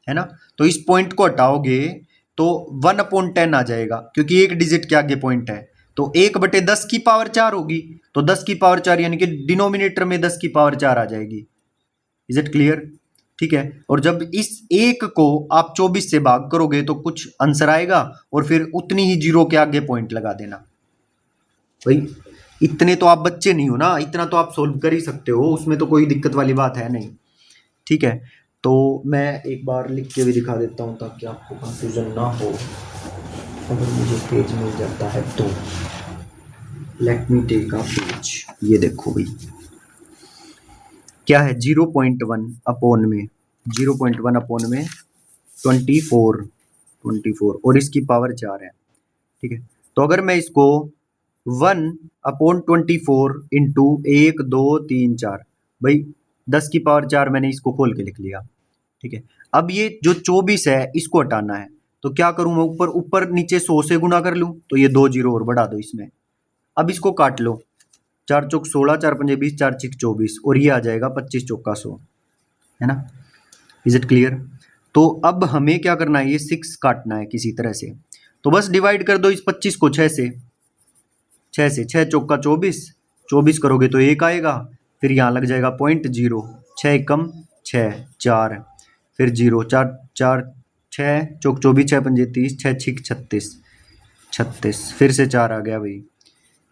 है ना, तो इस पॉइंट को हटाओगे तो 1/10 आ जाएगा, क्योंकि एक डिजिट के आगे पॉइंट है, तो 1/10 की पावर 4 होगी, तो 10 की पावर 4 यानी कि डिनोमिनेटर में 10 की पावर 4 आ जाएगी। Is it clear? ठीक है। और जब इस एक को आप 24 से भाग करोगे तो कुछ आंसर आएगा और फिर उतनी ही जीरो के आगे पॉइंट लगा देना। भाई इतने तो आप बच्चे नहीं हो ना, इतना तो आप सोल्व कर ही सकते हो, उसमें तो कोई दिक्कत वाली बात है नहीं। ठीक है, तो मैं एक बार लिख के भी दिखा देता हूँ ताकि आपको कंफ्यूजन ना हो। अगर मुझे पेज मिल जाता है तो let me take a page. ये देखो भाई क्या है, 0.1 अपॉन में 0.1 अपॉन में 24 और इसकी पावर 4 है। ठीक है, तो अगर मैं इसको 1/24 इंटू 1 2 3 4, भाई 10 की पावर 4 मैंने इसको खोल के लिख लिया। ठीक है, अब ये जो 24 है इसको हटाना है, तो क्या करूं मैं, ऊपर ऊपर नीचे 100 से गुना कर लूं, तो ये 2 जीरो और बढ़ा दो इसमें। अब इसको काट लो, 4 चौक 16, 4 पंजे 20, 4 छिक 24 और ये आ जाएगा 25 चौका 100, है ना। Is it clear? तो अब हमें क्या करना है, ये 6 काटना है किसी तरह से, तो बस डिवाइड कर दो इस 25 को 6 से, 6 चौका 24, 24 करोगे तो 1 आएगा, फिर यहाँ लग जाएगा पॉइंट 0, 6 एकम 6 4, फिर 0 4 4 6 चौक 24, 6 पंजे 30, 6 छिक 36 36, फिर से 4 आ गया भाई,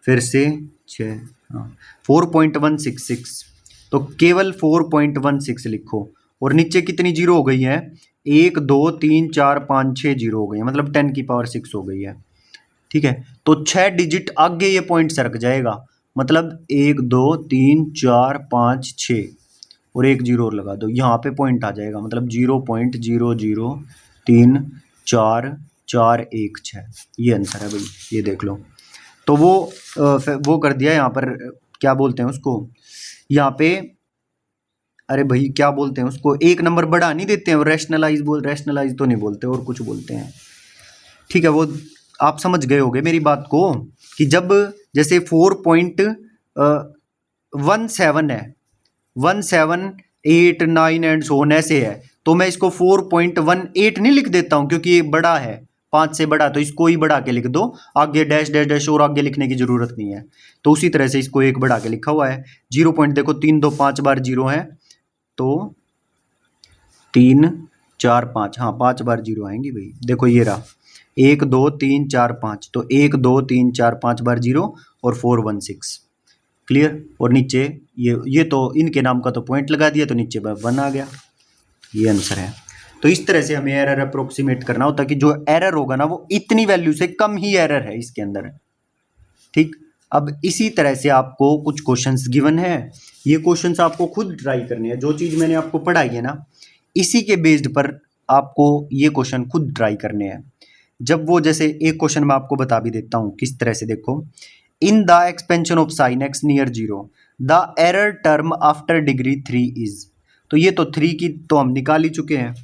फिर से 6, हाँ 4.166, तो केवल 4.16 लिखो। और नीचे कितनी जीरो हो गई है, 1 2 3 4 5 6 जीरो हो गई है, मतलब 10 की पावर 6 हो गई है। ठीक है, तो 6 डिजिट आगे ये पॉइंट सरक जाएगा, मतलब 1 2 3 4 5 6 और एक जीरो और लगा दो, यहाँ पे पॉइंट आ जाएगा, मतलब 0.0034416, ये आंसर है भाई, ये देख लो। तो वो कर दिया यहाँ पर, क्या बोलते हैं उसको यहाँ पे, अरे भाई क्या बोलते हैं उसको, एक नंबर बढ़ा नहीं देते हैं, रैशनलाइज तो नहीं बोलते, और कुछ बोलते हैं। ठीक है, वो आप समझ गए होगे मेरी बात को, कि जब जैसे 4.17 है, 1 7 8 9 एंड सो ऑन ऐसे है, तो मैं इसको 4.18 नहीं लिख देता हूँ, क्योंकि ये बड़ा है 5 से बड़ा, तो इसको ही बढ़ा के लिख दो, आगे डैश डैश डैश और आगे लिखने की जरूरत नहीं है। तो उसी तरह से इसको एक बढ़ा के लिखा हुआ है। 0 पॉइंट देखो 3 2 5 बार 0 है, तो 3 4 5, हाँ 5 बार 0 आएंगी भाई, देखो ये रहा 1 2 3 4 5, तो 1 2 3 4 5 बार 0 और 416। क्लियर? और नीचे ये तो इनके नाम का तो पॉइंट लगा दिया, तो नीचे 1 आ गया, ये आंसर है। तो इस तरह से हमें एरर अप्रोक्सीमेट करना होता है कि जो एरर होगा ना वो इतनी वैल्यू से कम ही एरर है इसके अंदर। ठीक, अब इसी तरह से आपको कुछ क्वेश्चंस गिवन है, ये क्वेश्चंस आपको खुद ट्राई करने हैं, जो चीज मैंने आपको पढ़ाई है ना इसी के बेस्ड पर आपको ये क्वेश्चन खुद ट्राई करने हैं। जब वो जैसे एक क्वेश्चन मैं आपको बता भी देता हूँ किस तरह से, देखो, in the expansion of sine x near 0 the error term after degree 3 is, तो ये तो 3 की तो हम निकाल ही चुके हैं,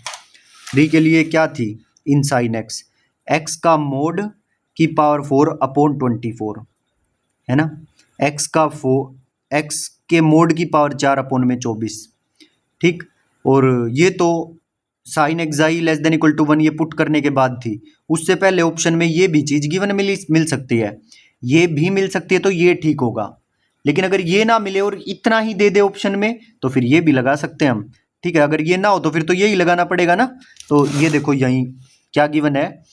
3 के लिए क्या थी, इन साइन एक्स, एक्स का मोड की पावर 4/24, है ना, एक्स के मोड की पावर 4/24। ठीक, और ये तो sine xi less than equal to 1 ये पुट करने के बाद थी, उससे पहले ऑप्शन में ये भी चीज गिवन मिल सकती है, ये भी मिल सकती है, तो ये ठीक होगा। लेकिन अगर ये ना मिले और इतना ही दे दे ऑप्शन में तो फिर ये भी लगा सकते हैं हम। ठीक है, अगर ये ना हो तो फिर तो यही लगाना पड़ेगा ना। तो ये देखो यही क्या गिवन है,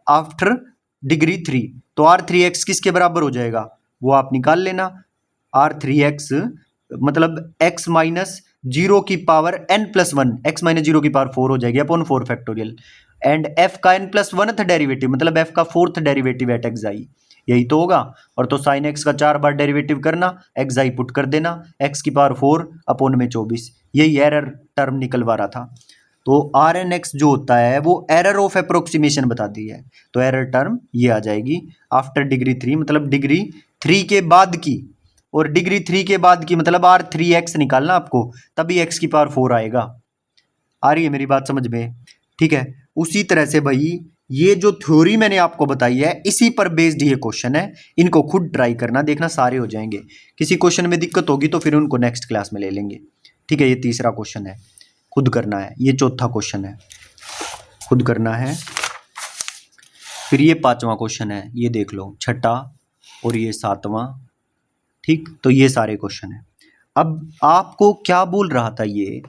आफ्टर डिग्री 3, तो R3x किसके बराबर हो जाएगा वो आप निकाल लेना, R3x मतलब x माइनस जीरो की power n plus one, x minus zero की पावर 4 हो जाएगी अपॉन 4 फैक्टोरियल, एंड f का n प्लस वन डेरिवेटिव मतलब f का फोर्थ डेरिवेटिव एट एक्स आई, यही तो होगा। और तो साइन x का 4 बार डेरिवेटिव करना, एक्स आई पुट कर देना, x की पावर 4 अपॉन में 24, यही एरर टर्म निकलवा रहा था। तो आर एन एक्स जो होता है वो एरर ऑफ अप्रोक्सीमेशन बताती है, तो एरर टर्म ये आ जाएगी आफ्टर डिग्री 3, मतलब डिग्री 3 के बाद की, और डिग्री 3 के बाद की मतलब आर 3x निकालना आपको, तभी x की पावर 4 आएगा। आ रही है मेरी बात समझ में? ठीक है। उसी तरह से भाई ये जो थ्योरी मैंने आपको बताई है इसी पर बेस्ड ये क्वेश्चन है, इनको खुद ट्राई करना, देखना सारे हो जाएंगे। किसी क्वेश्चन में दिक्कत होगी तो फिर उनको नेक्स्ट क्लास में ले लेंगे। ठीक है, ये तीसरा क्वेश्चन है, खुद करना है। ये चौथा क्वेश्चन है, खुद करना है। फिर ये पांचवा क्वेश्चन है, ये देख लो, छठा और ये सातवां। ठीक, तो ये सारे क्वेश्चन है। अब आपको क्या बोल रहा था ये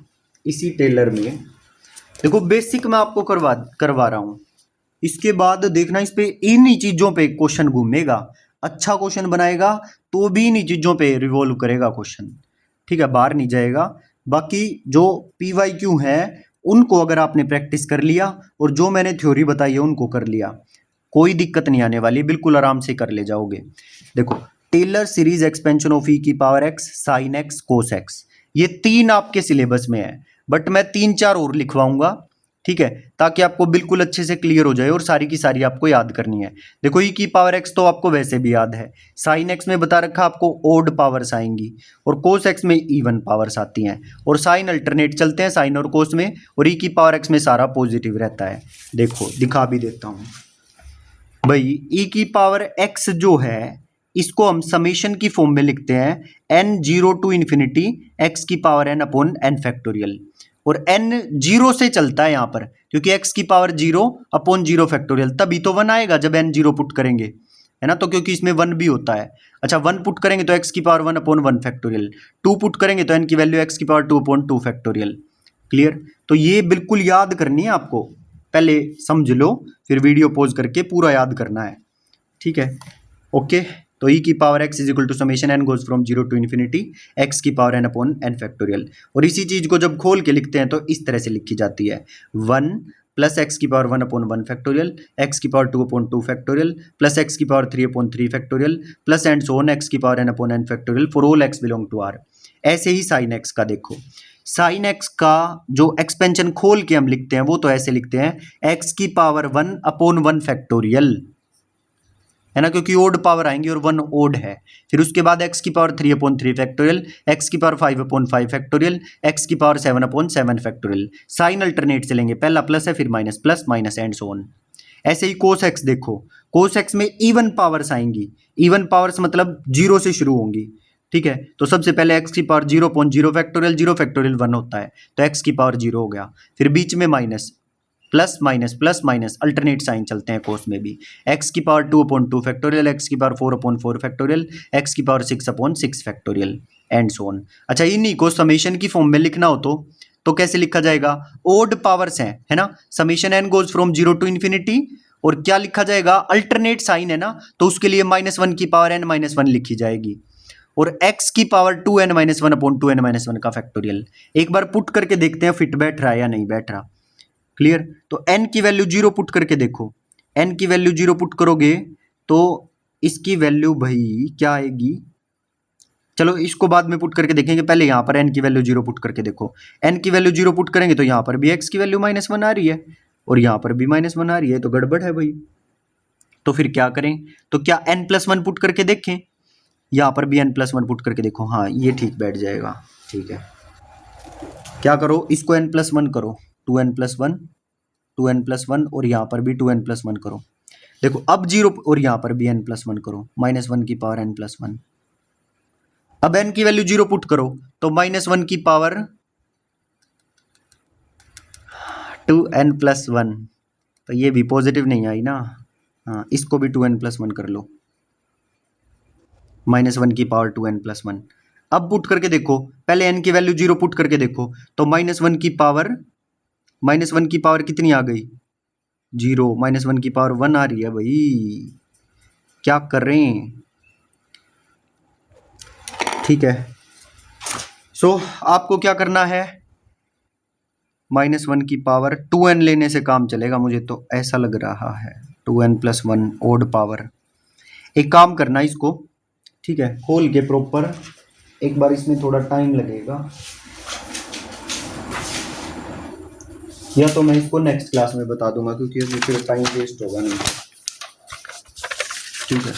इसी टेलर में, देखो बेसिक मैं आपको करवा रहा हूं, इसके बाद देखना इस पे इन्हीं चीजों पे क्वेश्चन घूमेगा। अच्छा क्वेश्चन बनाएगा तो भी इन्हीं चीजों पे रिवॉल्व करेगा क्वेश्चन। ठीक है, बाहर नहीं जाएगा। बाकी जो PYQ है उनको अगर आपने प्रैक्टिस कर लिया और जो मैंने थ्योरी बताई है उनको कर लिया, कोई दिक्कत नहीं आने वाली, बिल्कुल आराम से कर ले जाओगे। देखो, Taylor series expansion of E की power X, sine x, cos x, ये तीन आपके सिलेबस में है, बट मैं 3-4 और लिखवाऊंगा। ठीक है, ताकि आपको बिल्कुल अच्छे से क्लियर हो जाए और सारी की सारी आपको याद करनी है। देखो ई की पावर एक्स तो आपको वैसे भी याद है, साइन एक्स में बता रखा आपको ओड पावर्स आएंगी, और कोस एक्स में इवन पावर्स आती हैं, और साइन अल्टरनेट चलते हैं साइन और कोस में, और ई की पावर एक्स में सारा पॉजिटिव रहता है। देखो दिखा भी देता हूँ भाई, ई की पावर एक्स जो है इसको हम समेशन की फॉर्म में लिखते हैं n zero to infinity x की power n upon n factorial, और n जीरो से चलता है यहाँ पर, क्योंकि x की power zero upon zero factorial, तभी तो वन आएगा जब n जीरो पुट करेंगे, है ना। तो क्योंकि इसमें वन भी होता है। अच्छा, वन पुट करेंगे तो x की power one upon one factorial, two put करेंगे तो n की वैल्यू x की power two upon two factorial. Clear? तो ये बिल्कुल याद करनी है आपको, पहले समझ लो फिर वीडियो पॉज करके पूरा याद करना है। ठीक है, ओके। तो ई की power x is equal to summation n goes from zero to infinity x की power N upon N factorial, और इसी चीज को जब खोल के लिखते हैं तो इस तरह से लिखी जाती है, वन प्लस एक्स की power one upon one factorial, x की power two upon two factorial, plus x की power three upon three factorial, plus and so on x की power N upon N factorial for all x belong to r. ऐसे ही sign x का देखो, sign x का जो expansion खोल के हम लिखते हैं वो तो ऐसे लिखते हैं एक्स की power one upon one factorial, है ना, क्योंकि ओड पावर आएंगी और वन ओड है। फिर उसके बाद एक्स की power three upon three factorial, x की power five upon five factorial, x की power seven upon seven factorial. Sine alternate चलेंगे, पहला प्लस है फिर minus, plus minus and so on. ऐसे ही कोस एक्स देखो, कोस एक्स में इवन पावर्स आएंगी, इवन पावर्स मतलब जीरो से शुरू होंगी। ठीक है, तो सबसे पहले एक्स की power zero upon zero factorial one होता है, तो एक्स की पावर जीरो हो गया। फिर बीच में minus, plus minus alternate sine चलते हैं कोस में भी, एक्स की power two upon two factorial, x की power four upon four factorial, x की power six upon six factorial and so on. अच्छा, इन्हीं को समेशन की फॉर्म में लिखना हो तो कैसे लिखा जाएगा? ओड पावर्स हैं, है ना, summation n goes from zero to infinity, और क्या लिखा जाएगा? अल्टरनेट साइन है ना, तो उसके लिए माइनस वन की पावर एन माइनस वन लिखी जाएगी, और x की power two n minus one upon two n minus one का फैक्टोरियल। एक बार पुट करके देखते हैं फिट बैठ रहा है या नहीं बैठ रहा। क्लियर? तो n की वैल्यू जीरो पुट करके देखो, n की वैल्यू जीरो पुट करोगे तो इसकी वैल्यू भाई क्या आएगी? चलो इसको बाद में पुट करके देखेंगे, पहले यहाँ पर n की वैल्यू जीरो पुट करके देखो। n की वैल्यू जीरो पुट करेंगे तो यहाँ पर भी x की वैल्यू माइनस वन आ रही है और यहाँ पर भी माइनस वन आ रही है, तो गड़बड़ है भाई। तो फिर क्या करें? तो क्या n प्लस वन पुट करके देखें? यहाँ पर भी n प्लस वन पुट करके देखो, हाँ ये ठीक बैठ जाएगा। ठीक है, क्या करो, इसको n प्लस वन करो, two n plus one, two n plus one, और यहाँ पर भी टू एन प्लस वन करो। देखो अब जीरो, और यहाँ पर भी n प्लस वन करो, माइनस वन की पावर n प्लस वन। अब n की वैल्यू जीरो पुट करो तो माइनस वन की power two n plus one, तो ये भी पॉजिटिव नहीं आई ना। हाँ, इसको भी टू एन प्लस वन कर लो, माइनस वन की power two n plus one. अब पुट करके देखो, पहले n की वैल्यू जीरो पुट करके देखो, तो माइनस वन की पावर कितनी आ गई? जीरो, माइनस वन की पावर वन आ रही है भाई, क्या कर रहे हैं? ठीक है, सो आपको क्या करना है, -1 की पावर 2n लेने से काम चलेगा, मुझे तो ऐसा लग रहा है। 2n+1 odd power. एक काम करना इसको, ठीक है, खोल के प्रॉपर एक बार, इसमें थोड़ा टाइम लगेगा, या तो मैं इसको नेक्स्ट क्लास में बता दूंगा क्योंकि अभी फिर टाइम वेस्ट होगा नहीं। ठीक है,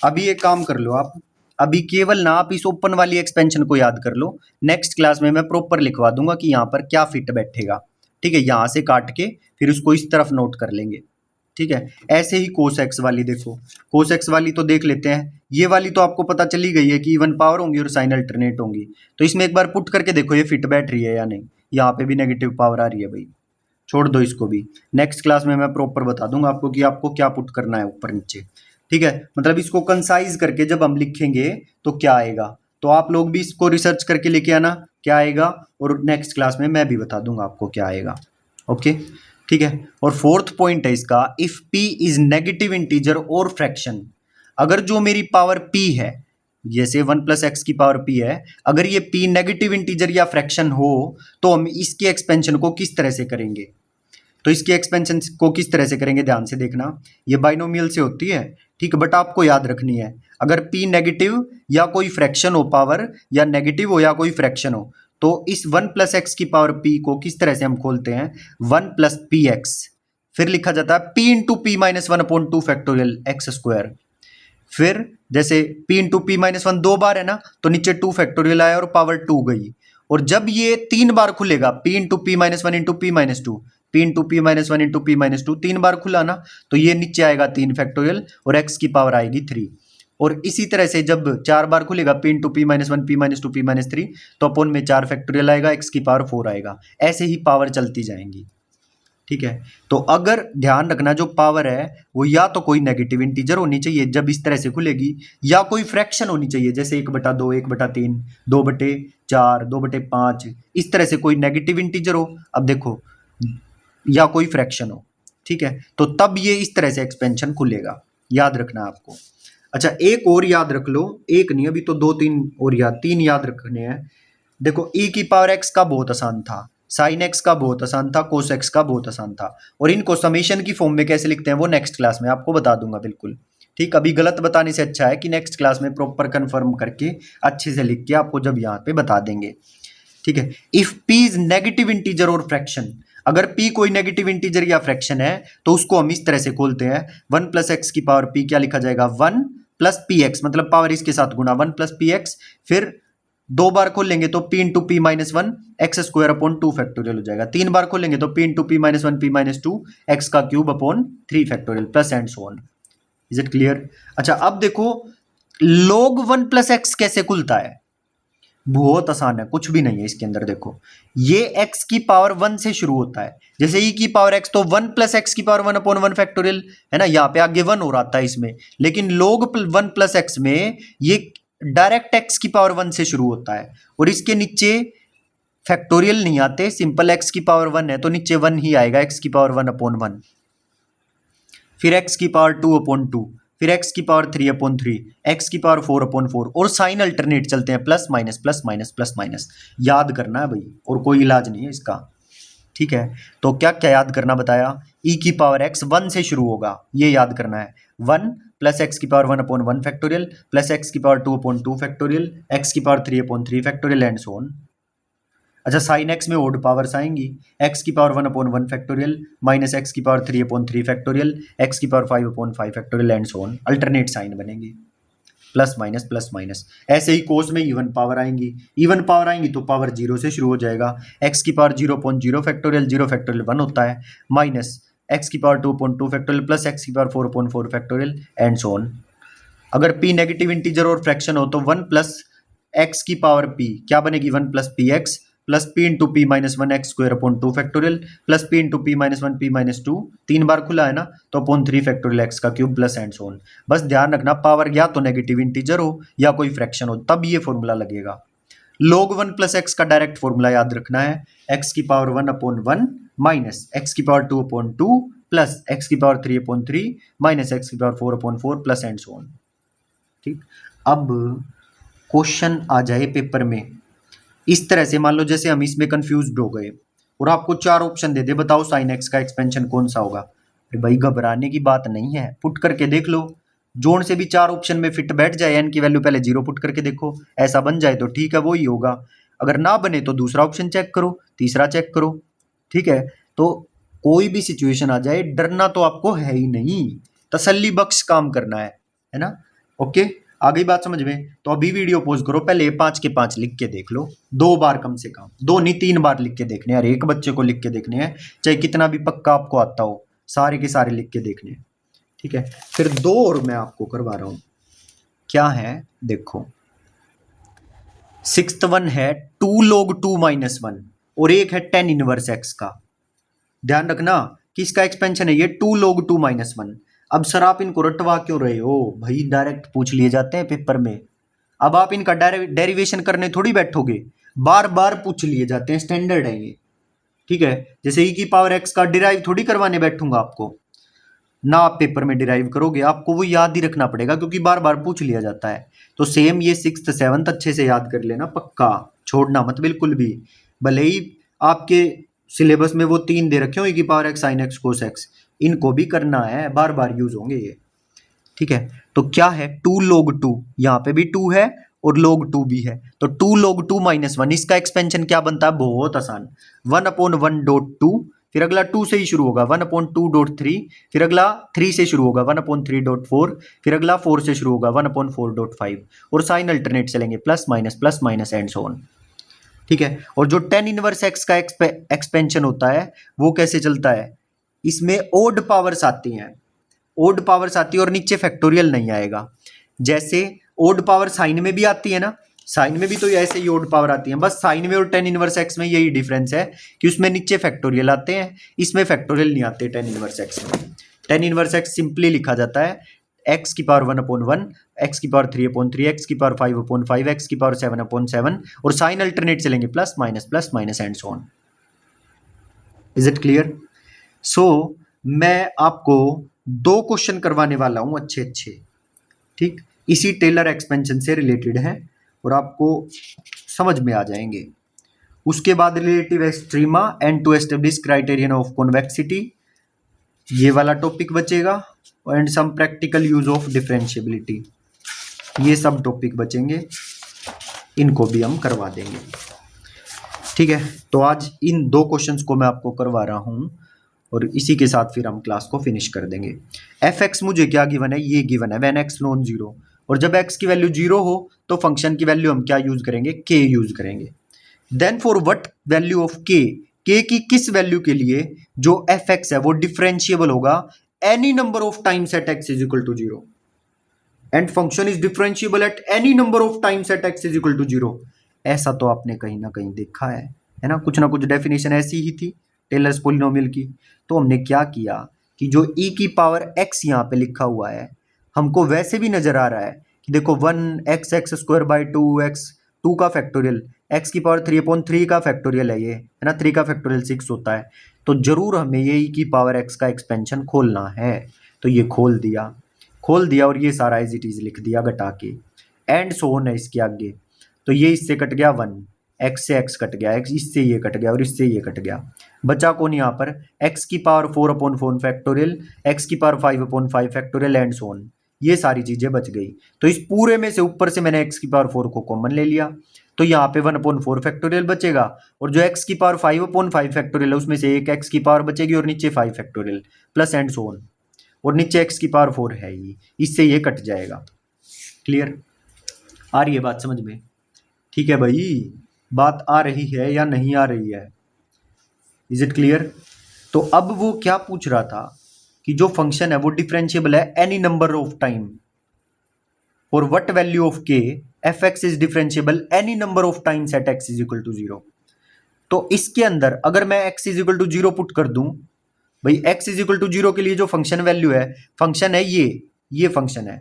अभी एक काम कर लो आप, अभी केवल ना आप इस ओपन वाली एक्सपेंशन को याद कर लो। नेक्स्ट क्लास में मैं प्रॉपर लिखवा दूंगा कि यहाँ पर क्या फिट बैठेगा। ठीक है, यहाँ से काट के फिर उसको इस तरफ नोट कर लेंगे। ठीक है, ऐसे ही कोस एक्स वाली देखो, कोस एक्स वाली तो देख लेते हैं। ये वाली तो आपको पता चली गई है कि इवन पावर होंगी और साइन अल्टरनेट होंगी, तो इसमें एक बार पुट करके देखो ये फिट बैठ रही है या नहीं। यहाँ पे भी नेगेटिव पावर आ रही है भाई, छोड़ दो इसको भी। नेक्स्ट क्लास में मैं प्रॉपर बता दूंगा आपको कि आपको क्या पुट करना है ऊपर नीचे। ठीक है, मतलब इसको कंसाइज करके जब हम लिखेंगे तो क्या आएगा, तो आप लोग भी इसको रिसर्च करके लेके आना क्या आएगा, और नेक्स्ट क्लास में मैं भी बता दूंगा आपको क्या आएगा। ओके, ठीक है। और फोर्थ पॉइंट है इसका, if p is negative integer और फ्रैक्शन, अगर जो मेरी पावर p है, जैसे 1+x की पावर p है, अगर ये p नेगेटिव इंटीजर या फ्रैक्शन हो तो हम इसके एक्सपेंशन को किस तरह से करेंगे। तो इसके एक्सपेंशन को किस तरह से करेंगे, ध्यान से देखना। ये बाइनोमियल से होती है, ठीक, बट आपको याद रखनी है, अगर p नेगेटिव या कोई फ्रैक्शन हो पावर, या नेगेटिव हो या कोई फ्रैक्शन हो, तो इस 1+x की पावर p को किस तरह से हम खोलते हैं, 1+px, फिर लिखा जाता है p into p minus 1/2 factorial x square. फिर जैसे p इंटू पी माइनस 1 दो बार है ना, तो नीचे 2 फैक्टोरियल आया और पावर 2 गई। और जब ये 3 बार खुलेगा, p into p minus 1 into p minus 2, p into p minus 1 into p minus 2, 3 बार खुला ना, तो ये नीचे आएगा 3 फैक्टोरियल और x की पावर आएगी 3। और इसी तरह से जब 4 बार खुलेगा, p into p minus 1 p minus 2 P minus 3, तो अपन में 4 फैक्टोरियल आएगा, x की पावर 4 आएगा। ऐसे ही पावर चलती जाएंगी। ठीक है, तो अगर ध्यान रखना, जो पावर है वो या तो कोई नेगेटिव इंटीजर होनी चाहिए जब इस तरह से खुलेगी, या कोई फ्रैक्शन होनी चाहिए, जैसे 1/2, 1/3, 2/4, 2/5, इस तरह से कोई नेगेटिव इंटीजर हो। अब देखो, या कोई फ्रैक्शन हो, ठीक है, तो तब ये इस तरह से एक्सपेंशन खुलेगा, याद रखना आपको। अच्छा, एक और याद रख लो, एक नहीं, अभी तो 2-3 और याद, 3 याद रखने हैं। देखो, e की पावर x का बहुत आसान था, साइन x का बहुत आसान था, कोस x का बहुत आसान था, और इनको समेशन की फॉर्म में कैसे लिखते हैं वो नेक्स्ट क्लास में आपको बता दूंगा बिल्कुल। ठीक, अभी गलत बताने से अच्छा है कि नेक्स्ट क्लास में प्रॉपर कंफर्म करके अच्छे से लिख के आपको जब यहाँ पे बता देंगे। ठीक है, if p is negative integer और फ्रैक्शन, अगर p कोई नेगेटिव इंटीजर या फ्रैक्शन है तो उसको हम इस तरह से खोलते हैं, 1+x की पावर p क्या लिखा जाएगा, 1+px, मतलब पावर इसके साथ गुणा 1+px, फिर 2 बार खोलेंगे तो p into p minus 1 x square upon 2 factorial हो जाएगा। 3 बार खोलेंगे तो p into p minus 1 p minus 2 x का cube upon 3 factorial, plus and so on. Is it clear? अच्छा, अब देखो log 1+x कैसे खुलता है, बहुत आसान है, कुछ भी नहीं है इसके अंदर। देखो, ये x की पावर 1 से शुरू होता है, जैसे e की पावर x, तो 1+x की पावर 1/1 फैक्टोरियल है ना, यहाँ पे आगे 1 और आता है इसमें, लेकिन log 1+x में ये डायरेक्ट x की पावर 1 से शुरू होता है, और इसके नीचे फैक्टोरियल नहीं आते, सिंपल x की पावर 1 है तो नीचे 1 ही आएगा, x की पावर 1/1, फिर x की पावर 2/2, फिर x की पावर 3/3, x की पावर 4/4, और साइन अल्टरनेट चलते हैं, plus minus plus minus plus minus. याद करना है भाई, और कोई इलाज नहीं है इसका। ठीक है, तो क्या क्या याद करना बताया, e की पावर x 1 से शुरू होगा, ये याद करना है, 1 प्लस एक्स की पावर 1/1 फैक्टोरियल, प्लस एक्स की पावर 2/2 फैक्टोरियल, एक्स की power 3/3 factorial, and so on. अच्छा, साइन एक्स में ओड पावर्स आएंगी, एक्स की पावर 1/1 फैक्टोरियल, माइनस एक्स की पावर 3/3 फैक्टोरियल, एक्स की power 5/5 factorial, and so on. Alternate sign बनेंगे, plus minus plus minus. ऐसे ही कोस में इवन पावर आएंगी, इवन पावर आएंगी तो पावर 0 से शुरू हो जाएगा, एक्स की पावर 0/0 फैक्टोरियल, 0 फैक्टोरियल 1 होता है, माइनस एक्स की पावर 2/2 फैक्टोरियल, प्लस एक्स की power 4/4 factorial, and so on. अगर p नेगेटिव इंटीजर और फ्रैक्शन हो तो 1 प्लस एक्स की पावर p क्या बनेगी, 1+px, plus p into p minus 1 x square upon 2 factorial, plus p into p minus 1 p minus 2, 3 बार खुला है ना, तो अपॉन 3 फैक्टोरियल एक्स का cube, plus and so on. बस ध्यान रखना, पावर या तो नेगेटिव इंटीजर हो या कोई फ्रैक्शन हो, तब ये फॉर्मूला लगेगा। log 1+x का डायरेक्ट फॉर्मूला याद रखना है, x की पावर 1/1 माइनस एक्स की पावर 2/2 प्लस एक्स की पावर 3/3 माइनस एक्स की power 4/4 plus and so on. ठीक, अब क्वेश्चन आ जाए पेपर में, इस तरह से मान लो जैसे हम इसमें कंफ्यूज्ड हो गए और आपको 4 ऑप्शन दे दे, बताओ साइन एक्स का एक्सपेंशन कौन सा होगा। अरे भाई घबराने की बात नहीं है, पुट करके देख लो। जोन से भी 4 ऑप्शन में फिट बैठ जाए, एन की वैल्यू पहले 0 पुट करके देखो, ऐसा बन जाए तो ठीक है वो ही होगा। अगर ना बने तो दूसरा ऑप्शन चेक करो, तीसरा चेक करो। ठीक है, तो कोई भी सिचुएशन आ जाए डरना तो आपको है ही नहीं, तसल्ली बख्श काम करना है ना। ओके, आ गई बात समझ में। तो अभी वीडियो पॉज करो, पहले 5 के 5 लिख के देख लो, 2 बार कम से कम, 2 नहीं 3 बार लिख के देखने हैं, हर एक बच्चे को लिख के देखने हैं, चाहे कितना भी पक्का आपको आता हो, सारे के सारे लिख के देखने हैं। ठीक है, फिर 2 और मैं आपको करवा रहा हूं, क्या है देखो। 6th वन है 2 log 2 माइनस 1 और एक है 10 इनवर्स एक्स का। ध्यान रखना किसका एक्सपेंशन है ये, 2 log 2 माइनस 1। अब सर आप इनको रटवा क्यों रहे हो भाई, डायरेक्ट पूछ लिए जाते हैं पेपर में। अब आप इनका डेरिवेशन करने थोड़ी बैठोगे, बार बार पूछ लिए जाते हैं, स्टैंडर्ड है ये। ठीक है, जैसे ई की पावर एक्स का डिराइव थोड़ी करवाने बैठूंगा आपको ना, आप पेपर में डिराइव करोगे, आपको वो याद ही रखना पड़ेगा क्योंकि बार बार पूछ लिया जाता है। तो सेम ये 6th 7th अच्छे से याद कर लेना, पक्का छोड़ना मत बिल्कुल भी। भले ही आपके सिलेबस में वो 3 दे रखे हो, ई की power X sine x cos x, इनको भी करना है, बार बार यूज होंगे ये। ठीक है, तो क्या है 2 log 2, यहाँ पे भी 2 है और log 2 भी है, तो 2 log 2 माइनस 1, इसका एक्सपेंशन क्या बनता है, बहुत आसान, 1/1.2, फिर अगला 2 से ही शुरू होगा 1/2.3, फिर अगला 3 से शुरू होगा 1/3.4, फिर अगला 4 से शुरू होगा 1/4.5, और साइन अल्टरनेट चलेंगे plus minus and so on. ठीक है, और जो 10 इनवर्स एक्स का एक्सपेंशन होता है वो कैसे चलता है, इसमें ओड पावर्स आती हैं, ओड पावर्स आती है और नीचे फैक्टोरियल नहीं आएगा। जैसे ओड पावर साइन में भी आती है ना, साइन में भी तो ऐसे ही ओड पावर आती है, बस साइन में और 10 इनवर्स एक्स में यही डिफरेंस है कि उसमें नीचे फैक्टोरियल आते हैं, इसमें फैक्टोरियल नहीं आते 10 इनवर्स एक्स में। 10 इनवर्स एक्स सिंपली लिखा जाता है एक्स की पावर 1/1, एक्स की पावर 3/3, एक्स की पावर 5/5, एक्स की पावर 7/7, और साइन अल्टरनेट चलेंगे plus minus and so on. Is it clear? So मैं आपको 2 क्वेश्चन करवाने वाला हूं अच्छे अच्छे, ठीक, इसी टेलर एक्सपेंशन से रिलेटेड है और आपको समझ में आ जाएंगे। उसके बाद relative extrema and to establish criterion of convexity, ये वाला टॉपिक बचेगा, and some practical use of differentiability, ये सब टॉपिक बचेंगे, इनको भी हम करवा देंगे। ठीक है, तो आज इन 2 क्वेश्चंस को मैं आपको करवा रहा हूं और इसी के साथ फिर हम क्लास को फिनिश कर देंगे। एफ एक्स मुझे क्या गिवन है, ये गिवन है व्हेन एक्स नॉन जीरो, और जब एक्स की वैल्यू 0 हो तो फंक्शन की वैल्यू हम क्या यूज करेंगे, के यूज करेंगे। Then for what value of k की किस वैल्यू के लिए जो एफ एक्स है वो डिफरेंशिएबल होगा any number of times at x is equal to 0, and function is differentiable at any number of times at x is equal to 0। ऐसा तो आपने कहीं ना कहीं देखा है ना, कुछ ना कुछ डेफिनेशन ऐसी ही थी टेलर्स पोलिनोमियल की। तो हमने क्या किया कि जो e की पावर x यहाँ पे लिखा हुआ है, हमको वैसे भी नजर आ रहा है कि देखो 1x² 2 का फैक्टोरियल, x की पावर 3/3 का फैक्टोरियल है ना, 3 का फैक्टोरियल 6 होता है, तो जरूर हमें ये e की पावर x का एक्सपेंशन खोलना है। तो ये खोल दिया और ये सारा एज इट इज लिख दिया घटा के, एंड सो ऑन है इसके आगे। तो ये इससे कट गया 1, x से x कट गया, x इससे ये कट गया और इससे ये कट गया, बचा कौन यहाँ पर, x की पावर 4/4 फैक्टोरियल, x की power 5/5 factorial and so on, ये सारी चीजें बच गई। तो इस पूरे में से ऊपर से मैंने x की पावर 4 को कॉमन ले लिया, तो यहाँ पे 1/4 फैक्टोरियल बचेगा, और जो x की पावर 5/5 फैक्टोरियल है उसमें से एक x की पावर बचेगी और नीचे 5 factorial plus and so on, और नीचे x की पावर 4 है ही, इससे ये कट जाएगा। क्लियर? आ रही है बात समझ में? ठीक है भाई, बात आ रही है या नहीं आ रही है? Is it clear? तो अब वो क्या पूछ रहा था कि जो फंक्शन है वो डिफरेंशिएबल है any number of time, for what value of k f x is differentiable any number of times at x is equal to 0। तो इसके अंदर अगर मैं एक्स इज इक्वल टू 0 पुट कर दूं, भाई एक्स इज इक्वल टू 0 के लिए जो फंक्शन वैल्यू है, फंक्शन है ये फंक्शन है,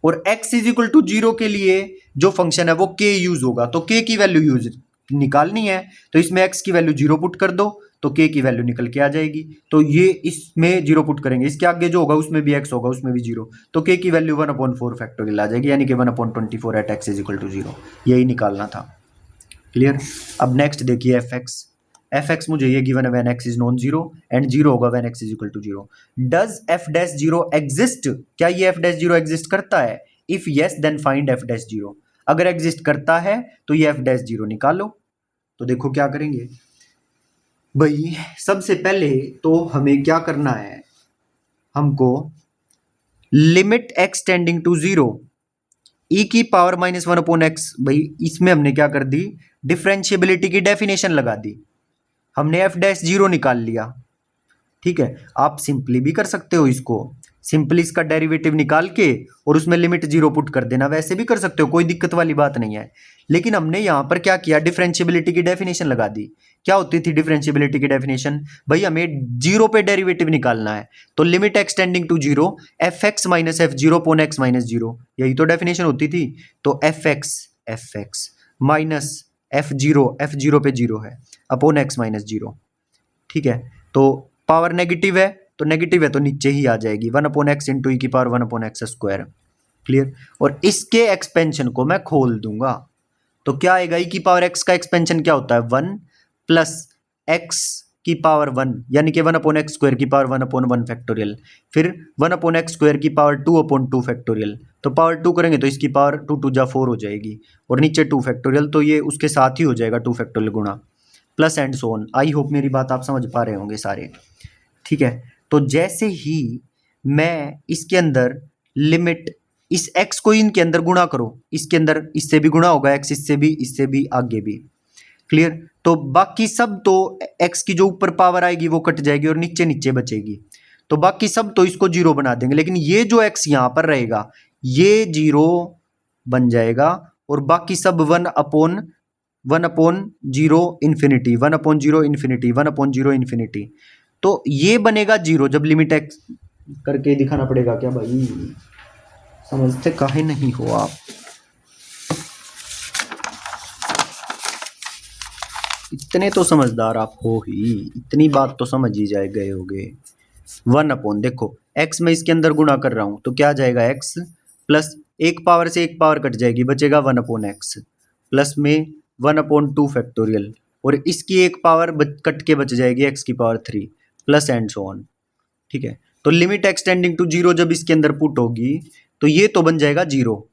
और x इज इक्वल टू 0 के लिए जो फंक्शन है वो k यूज होगा, तो k की वैल्यू यूज निकालनी है, तो इसमें x की वैल्यू 0 पुट कर दो तो k की वैल्यू निकल के आ जाएगी। तो ये इसमें 0 पुट करेंगे, इसके आगे जो होगा उसमें भी x होगा, उसमें भी 0, तो k की वैल्यू 1/4 फैक्टोरियल आ जाएगी, यानी कि 1/24 at x is equal to 0, यही निकालना था। क्लियर। अब नेक्स्ट देखिए एफ एक्स मुझे ये गिवन है when x is non zero and zero होगा when x is equal to zero. Does f dash zero exist, क्या ये एफ डैश जीरो एग्जिस्ट करता है? If yes then find f dash zero. अगर exist करता है तो ये एफ डैश जीरो निकालो। तो देखो क्या करेंगे भाई, सबसे पहले तो हमें क्या करना है, हमको limit x tending to zero e की power minus one upon x, भाई इसमें हमने क्या कर दी, डिफरेंशिएबिलिटी की डेफिनेशन लगा दी, हमने एफ डैश जीरो निकाल लिया। ठीक है, आप सिंपली भी कर सकते हो इसको, सिंपली इसका डेरिवेटिव निकाल के और उसमें लिमिट जीरो पुट कर देना, वैसे भी कर सकते हो, कोई दिक्कत वाली बात नहीं है। लेकिन हमने यहाँ पर क्या किया, डिफरेंशिएबिलिटी की डेफिनेशन लगा दी। क्या होती थी डिफरेंशिएबिलिटी की डेफिनेशन, भाई हमें जीरो पे डेरिवेटिव निकालना है, तो limit x tending to zero f x minus f zero upon x minus zero, यही तो डेफिनेशन होती थी। तो f x minus f zero पे जीरो है अपॉन एक्स माइनस जीरो। ठीक है, तो पावर नेगेटिव है तो नेगेटिव है तो नीचे ही आ जाएगी, वन अपॉन एक्स इंटू ई की power one upon x square. Clear. और इसके एक्सपेंशन को मैं खोल दूंगा तो क्या आएगा, ई की पावर एक्स का एक्सपेंशन क्या होता है, वन प्लस एक्स की पावर वन, यानी कि वन अपॉन एक्स स्क्वायर की power one upon one factorial, फिर वन अपॉन एक्स स्क्वायर की power two upon two factorial, तो पावर टू करेंगे तो इसकी पावर टू टू जा फोर हो जाएगी, और नीचे टू फैक्टोरियल, तो ये उसके साथ ही हो जाएगा टू फैक्टोरियल गुणा, plus and so on. I hope मेरी बात आप समझ पा रहे होंगे सारे। ठीक है, तो जैसे ही मैं इसके अंदर लिमिट इस x को इनके अंदर गुणा करो, इसके अंदर इससे भी गुणा होगा x, इससे भी आगे भी। क्लियर। तो बाकी सब तो x की जो ऊपर पावर आएगी वो कट जाएगी और नीचे नीचे बचेगी, तो बाकी सब तो इसको जीरो बना देंगे, लेकिन ये जो x यहाँ पर रहेगा ये जीरो बन जाएगा, और बाकी सब one upon zero infinity, one upon zero infinity, one upon zero infinity, तो ये बनेगा जीरो जब लिमिट एक्स करके दिखाना पड़ेगा। क्या भाई समझते काहे नहीं हो आप, इतने तो समझदार आप हो ही, इतनी बात तो समझ ही जाए गए होगे। वन अपॉन देखो एक्स में इसके अंदर गुणा कर रहा हूं तो क्या जाएगा, एक्स प्लस एक पावर से एक पावर कट जाएगी, बचेगा वन अपॉन एक्स, प्लस में वन अपॉन टू फैक्टोरियल, और इसकी एक पावर कट के बच जाएगी एक्स की power three, plus and so on. ठीक है, तो लिमिट एक्सटेंडिंग टू जीरो जब इसके अंदर पुट होगी तो ये तो बन जाएगा जीरो,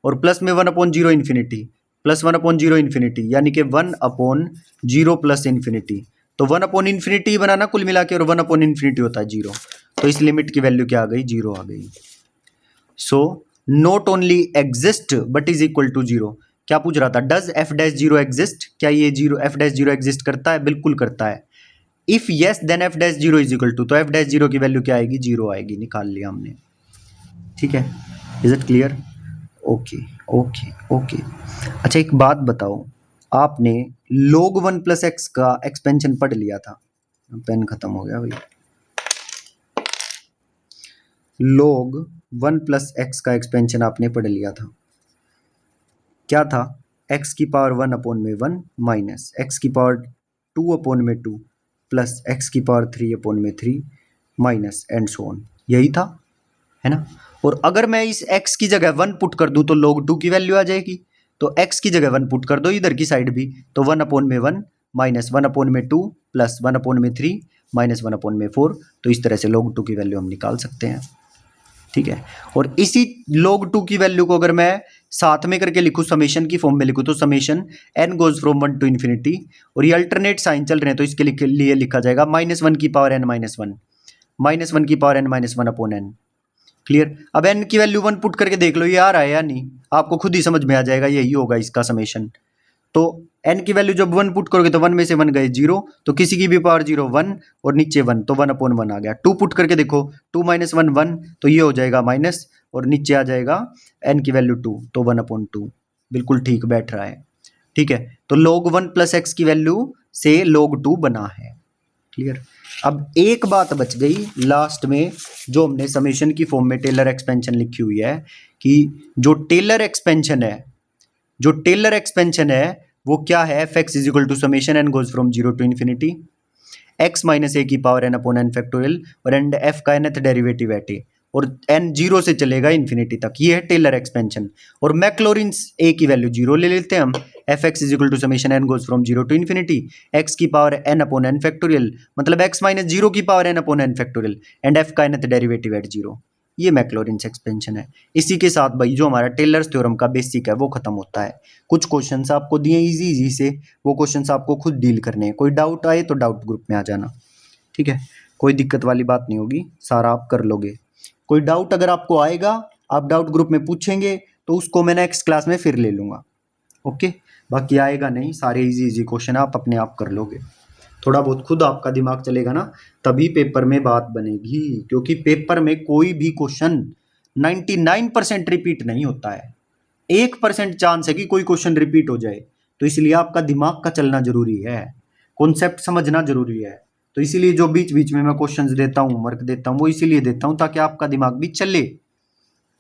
और प्लस में one upon zero infinity, plus one upon zero infinity, यानी कि one upon zero plus infinity, तो वन अपॉन इन्फिनिटी बनाना कुल मिला के, और वन अपॉन इन्फिनिटी होता है जीरो, तो इस लिमिट की वैल्यू क्या आ गई, जीरो आ गई। So not only exist but is equal to zero. क्या पूछ रहा था, does f dash zero exist, क्या ये zero f dash zero exist करता है, बिल्कुल करता है। If yes then f dash zero is equal to, तो एफ डैश जीरो की वैल्यू क्या आएगी, जीरो आएगी, निकाल लिया हमने। ठीक है, is it clear? Okay okay okay. अच्छा एक बात बताओ, आपने log वन प्लस एक्स का एक्सपेंशन पढ़ लिया था, पेन खत्म हो गया भाई। log वन प्लस एक्स का एक्सपेंशन आपने पढ़ लिया था, क्या था, एक्स की पावर वन अपॉन में वन माइनस एक्स की पावर टू अपॉन में टू प्लस एक्स की पावर थ्री अपॉन में three minus and so on, यही था, है ना। और अगर मैं इस x की जगह वन पुट कर दूं तो log टू की वैल्यू आ जाएगी, तो x की जगह वन पुट कर दो इधर की साइड भी, तो वन अपॉन में वन माइनस वन अपॉन में टू प्लस वन अपॉन में थ्री माइनस वन अपॉन में फोर, तो इस तरह से log टू की वैल्यू हम निकाल सकते हैं। ठीक है, और इसी log टू की वैल्यू को अगर मैं साथ में करके लिखूँ, समेशन की फॉर्म में लिखूँ, तो summation n goes from one to infinity, और ये अल्टरनेट साइन चल रहे हैं तो इसके लिए लिखा जाएगा माइनस वन की पावर n माइनस वन की power n minus one upon n। Clear. अब n की वैल्यू वन पुट करके देख लो ये आ रहा है या नहीं, आपको खुद ही समझ में आ जाएगा, यही होगा इसका समेशन। तो n की वैल्यू जब वन पुट करोगे तो वन में से वन गए जीरो, तो किसी की भी पावर जीरो वन और नीचे वन, तो वन अपॉन वन आ गया। टू पुट करके देखो, टू माइनस वन वन, तो ये हो जाएगा माइनस, और नीचे आ जाएगा n की वैल्यू टू, तो वन अपॉन टू, बिल्कुल ठीक बैठ रहा है। ठीक है, तो log वन प्लस एक्स की वैल्यू से log टू बना है। क्लियर। अब एक बात बच गई लास्ट में, जो हमने समेशन की फॉर्म में टेलर एक्सपेंशन लिखी हुई है, कि जो टेलर एक्सपेंशन है वो क्या है, f x is equal to summation n goes from zero to infinity x minus ए की power N upon N factorial, और एंड एफ का nth डेरिवेटिव एट ए, और n जीरो से चलेगा इन्फिनिटी तक, ये है टेलर एक्सपेंशन। और मैक्लॉरिन्स ए की वैल्यू जीरो ले लेते हैं हम, f x is equal to summation n goes from zero to infinity x की power N upon N factorial, मतलब एक्स माइनस जीरो की power N upon N factorial and f का nth डेरिवेटिव एट जीरो। ये Maclaurin's expansion है। इसी के साथ भाई जो हमारा टेलर्स थ्योरम का बेसिक है वो खत्म होता है। कुछ क्वेश्चंस आपको दिए इजी इजी से, वो क्वेश्चंस आपको खुद डील करने हैं। कोई डाउट आए तो डाउट ग्रुप में आ जाना, ठीक है, कोई दिक्कत वाली बात नहीं होगी, सारा आप कर लोगे। कोई डाउट अगर आपको आएगा, आप डाउट ग्रुप में पूछेंगे तो उसको मैं नेक्स्ट क्लास में फिर ले लूँगा, ओके। बाकी आएगा नहीं, सारे इजी इजी क्वेश्चन आप अपने आप कर लोगे। थोड़ा बहुत खुद आपका दिमाग चलेगा ना, तभी पेपर में बात बनेगी, क्योंकि पेपर में कोई भी क्वेश्चन 99% रिपीट नहीं होता है, 1% चांस है कि कोई क्वेश्चन रिपीट हो जाए। तो इसलिए आपका दिमाग का चलना जरूरी है, कॉन्सेप्ट समझना जरूरी है। तो इसीलिए जो बीच बीच में मैं क्वेश्चंस देता हूँ, वर्क देता हूँ, वो इसीलिए देता हूँ ताकि आपका दिमाग भी चले,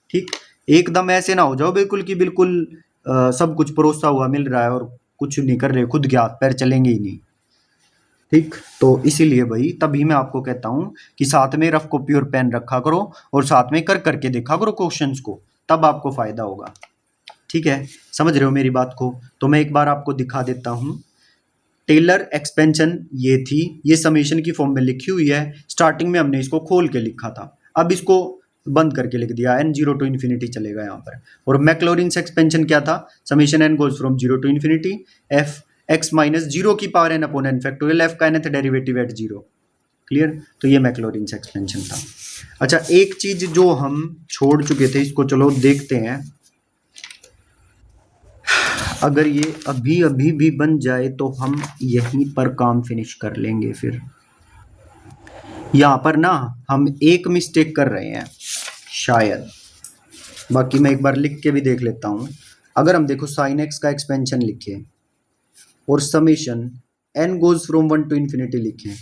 ठीक। एकदम ऐसे ना हो जाओ बिल्कुल कि बिल्कुल सब कुछ परोसा हुआ मिल रहा है और कुछ नहीं कर रहे, खुद के हाथ पैर चलेंगे ही नहीं, ठीक। तो इसीलिए भाई तभी मैं आपको कहता हूँ कि साथ में रफ कॉपी और पेन रखा करो और साथ में कर करके देखा करो क्वेश्चंस को, तब आपको फायदा होगा, ठीक है। समझ रहे हो मेरी बात को? तो मैं एक बार आपको दिखा देता हूँ। टेलर एक्सपेंशन ये थी, ये समेशन की फॉर्म में लिखी हुई है। स्टार्टिंग में हमने इसको खोल के लिखा था, अब इसको बंद करके लिख दिया, एन जीरो टू इन्फिनिटी चलेगा यहाँ पर। और मैक्लॉरिन्स एक्सपेंशन क्या था? Summation n goes from zero to infinity f x minus zero की power N upon N factorial F का nth derivative at zero. Clear? तो ये मैक्लॉरिन्स एक्सपेंशन था। अच्छा, एक चीज जो हम छोड़ चुके थे, इसको चलो देखते हैं। अगर ये अभी अभी भी बन जाए तो हम यहीं पर काम फिनिश कर लेंगे। फिर यहाँ पर ना हम एक मिस्टेक कर रहे हैं शायद, बाकी मैं एक बार लिख के भी देख लेता हूँ। अगर हम देखो साइन एक्स का एक्सपेंशन लिखे और summation n goes from one to infinity लिखें,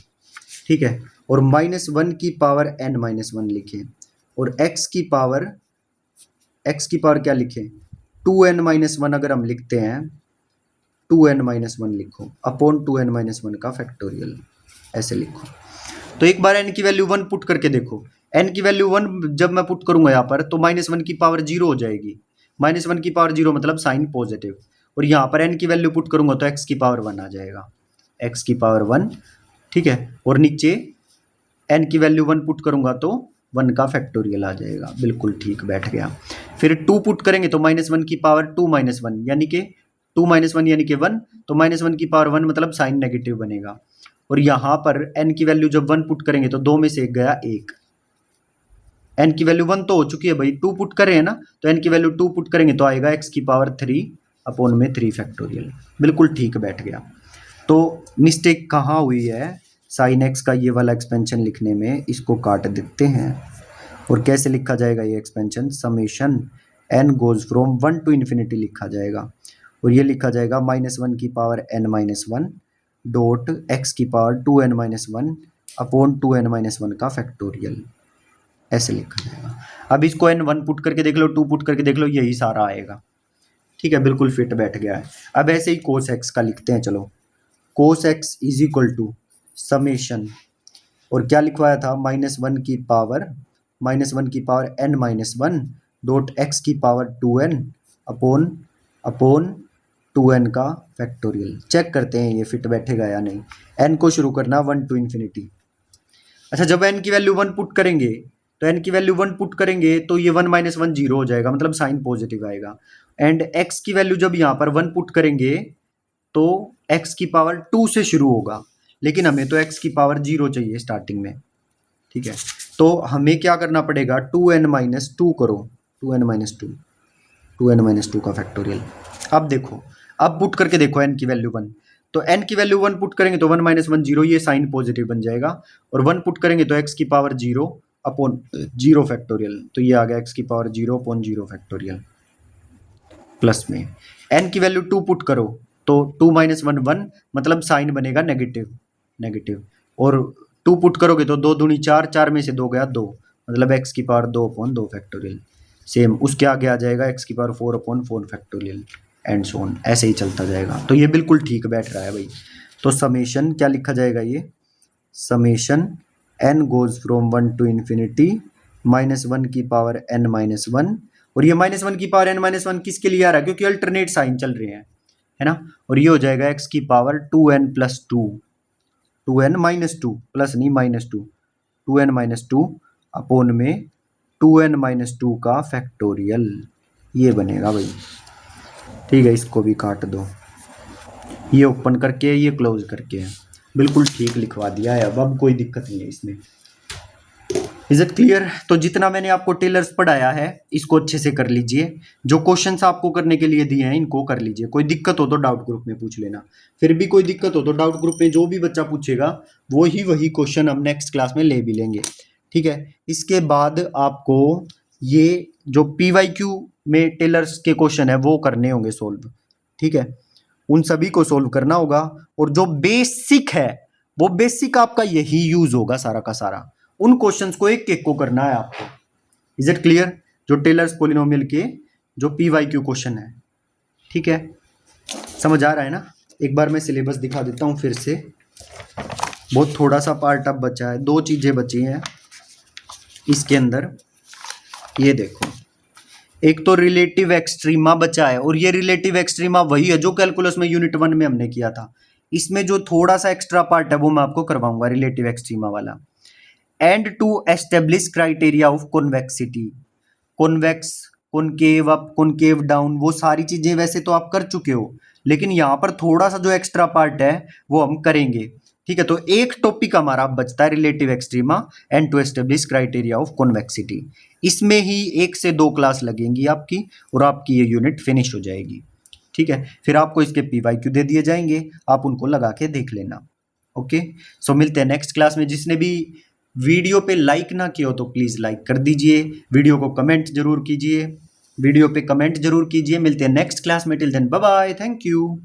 ठीक है, और -1 की पावर n माइनस वन लिखें और x की पावर क्या लिखें? 2n minus one. अगर हम लिखते हैं 2n माइनस वन लिखो अपॉन 2n माइनस वन का फैक्टोरियल, ऐसे लिखो। तो एक बार n की वैल्यू 1 पुट करके देखो। n की वैल्यू 1 जब मैं पुट करूंगा यहाँ पर तो -1 की पावर 0 हो जाएगी। -1 की पावर 0 मतलब साइन पॉजिटिव। और यहाँ पर n की वैल्यू पुट करूंगा तो x की पावर 1 आ जाएगा, x की पावर 1, ठीक है। और नीचे n की वैल्यू 1 पुट करूंगा तो 1 का फैक्टोरियल आ जाएगा। बिल्कुल ठीक बैठ गया। फिर 2 पुट करेंगे तो -1 की पावर 2 माइनस वन, यानी कि 2 माइनस वन यानी कि 1, तो -1 की पावर 1 मतलब साइन नेगेटिव बनेगा। और यहाँ पर n की वैल्यू जब 1 पुट करेंगे तो 2 में से एक गया 1। n की वैल्यू 1 तो हो चुकी है भाई, 2 पुट करें है ना, तो n की वैल्यू 2 पुट करेंगे तो आएगा x की पावर 3 अपॉन में 3 फैक्टोरियल। बिल्कुल ठीक बैठ गया। तो मिस्टेक कहाँ हुई है? साइन एक्स का ये वाला एक्सपेंशन लिखने में। इसको काट देते हैं और कैसे लिखा जाएगा ये expansion? Summation n goes from 1 to infinity लिखा जाएगा और ये लिखा जाएगा -1 की power n minus one dot x की power 2n minus one upon 2n minus one का फैक्टोरियल, ऐसे लिखा जाएगा। अब इसको n 1 पुट करके देख लो, 2 पुट करके देख लो, यही सारा आएगा, ठीक है। बिल्कुल फिट बैठ गया है। अब ऐसे ही कोस एक्स का लिखते हैं, चलो। Cos x is equal to summation, और क्या लिखवाया था? -1 की power n minus one dot x की पावर 2n अपॉन 2n का फैक्टोरियल। चेक करते हैं ये फिट बैठेगा या नहीं। n को शुरू करना 1 टू इन्फिनिटी। अच्छा, जब n की वैल्यू 1 पुट करेंगे तो n की वैल्यू 1 पुट करेंगे तो ये 1 माइनस वन 0 हो जाएगा, मतलब साइन पॉजिटिव आएगा। एंड x की वैल्यू जब यहाँ पर 1 पुट करेंगे तो x की पावर 2 से शुरू होगा, लेकिन हमें तो x की पावर 0 चाहिए स्टार्टिंग में, ठीक है। तो हमें क्या करना पड़ेगा? 2n माइनस टू करो, 2n माइनस टू का फैक्टोरियल। अब देखो, अब पुट करके देखो n की वैल्यू 1, तो n की वैल्यू 1 पुट करेंगे तो 1 माइनस वन 0, ये साइन पॉजिटिव बन जाएगा। और 1 पुट करेंगे तो x की पावर 0 अपॉन 0 फैक्टोरियल, तो ये आ गया x की पावर 0 अपॉन 0 फैक्टोरियल प्लस में। n की वैल्यू 2 पुट करो तो 2 माइनस वन 1, मतलब साइन बनेगा नेगेटिव। और 2 पुट करोगे तो 2 दूनी 4, 4 में से 2 गया 2, मतलब x की पावर 2 अपॉन 2 फैक्टोरियल। सेम उसके आगे आ जाएगा x की power 4 upon 4 factorial and so on, ऐसे ही चलता जाएगा। तो ये बिल्कुल ठीक बैठ रहा है भाई। तो समेशन क्या लिखा जाएगा? ये summation n goes from 1 to infinity -1 की पावर n-1, और ये -1 की पावर n-1 किसके लिए आ रहा है, क्योंकि अल्टरनेट साइन चल रहे हैं, है ना। और ये हो जाएगा x की पावर 2n+2, 2n-2 प्लस नहीं -2, 2n-2 अपोन में 2n-2 का फैक्टोरियल, ये बनेगा भाई। ठीक है, इसको भी काट दो, ये ओपन करके ये क्लोज करके, बिल्कुल ठीक लिखवा दिया है। अब कोई दिक्कत नहीं है इसमें। Is it clear? तो जितना मैंने आपको टेलर्स पढ़ाया है इसको अच्छे से कर लीजिए। जो क्वेश्चंस आपको करने के लिए दिए हैं इनको कर लीजिए। कोई दिक्कत हो तो डाउट ग्रुप में पूछ लेना। फिर भी कोई दिक्कत हो तो डाउट ग्रुप में जो भी बच्चा पूछेगा वही क्वेश्चन हम नेक्स्ट क्लास में ले भी लेंगे। ठीक है, इसके बाद आपको ये जो PYQ में टेलर्स के क्वेश्चन है वो करने होंगे सोल्व। ठीक है, उन सभी को सोल्व करना होगा। और जो बेसिक है वो बेसिक आपका यही यूज होगा सारा का सारा। उन क्वेश्चंस को एक एक को करना है आपको। Is it clear? जो टेलर्स पोलिनोमियल के जो PYQ क्वेश्चन है। ठीक है, समझ आ रहा है ना? एक बार मैं सिलेबस दिखा देता हूँ फिर से। बहुत थोड़ा सा पार्ट अब बचा है, 2 चीजें बची हैं इसके अंदर। ये देखो, एक तो रिलेटिव एक्सट्रीमा बचा है, और ये रिलेटिव एक्सट्रीमा वही है जो कैलकुलस में यूनिट 1 में हमने किया था। इसमें जो थोड़ा सा एक्स्ट्रा पार्ट है वो मैं आपको करवाऊंगा, रिलेटिव एक्सट्रीमा वाला। And to establish criteria of convexity, convex, concave up, concave down, वो सारी चीजें वैसे तो आप कर चुके हो, लेकिन यहाँ पर थोड़ा सा जो एक्स्ट्रा पार्ट है वो हम करेंगे। ठीक है, तो एक टॉपिक हमारा बचता है relative extrema and to establish criteria of convexity. इसमें ही 1 से 2 क्लास लगेंगी आपकी, और आपकी ये यूनिट फिनिश हो जाएगी। ठीक है, फिर आपको इसके PYQ दे दिए जाएंगे, आप उनको लगा के देख लेना। ओके, सो मिलते हैं नेक्स्ट क्लास में। जिसने भी वीडियो पे लाइक ना किया हो तो प्लीज़ लाइक कर दीजिए, वीडियो को कमेंट जरूर कीजिए, वीडियो पे कमेंट जरूर कीजिए। मिलते हैं नेक्स्ट क्लास में, till then bye bye, thank you.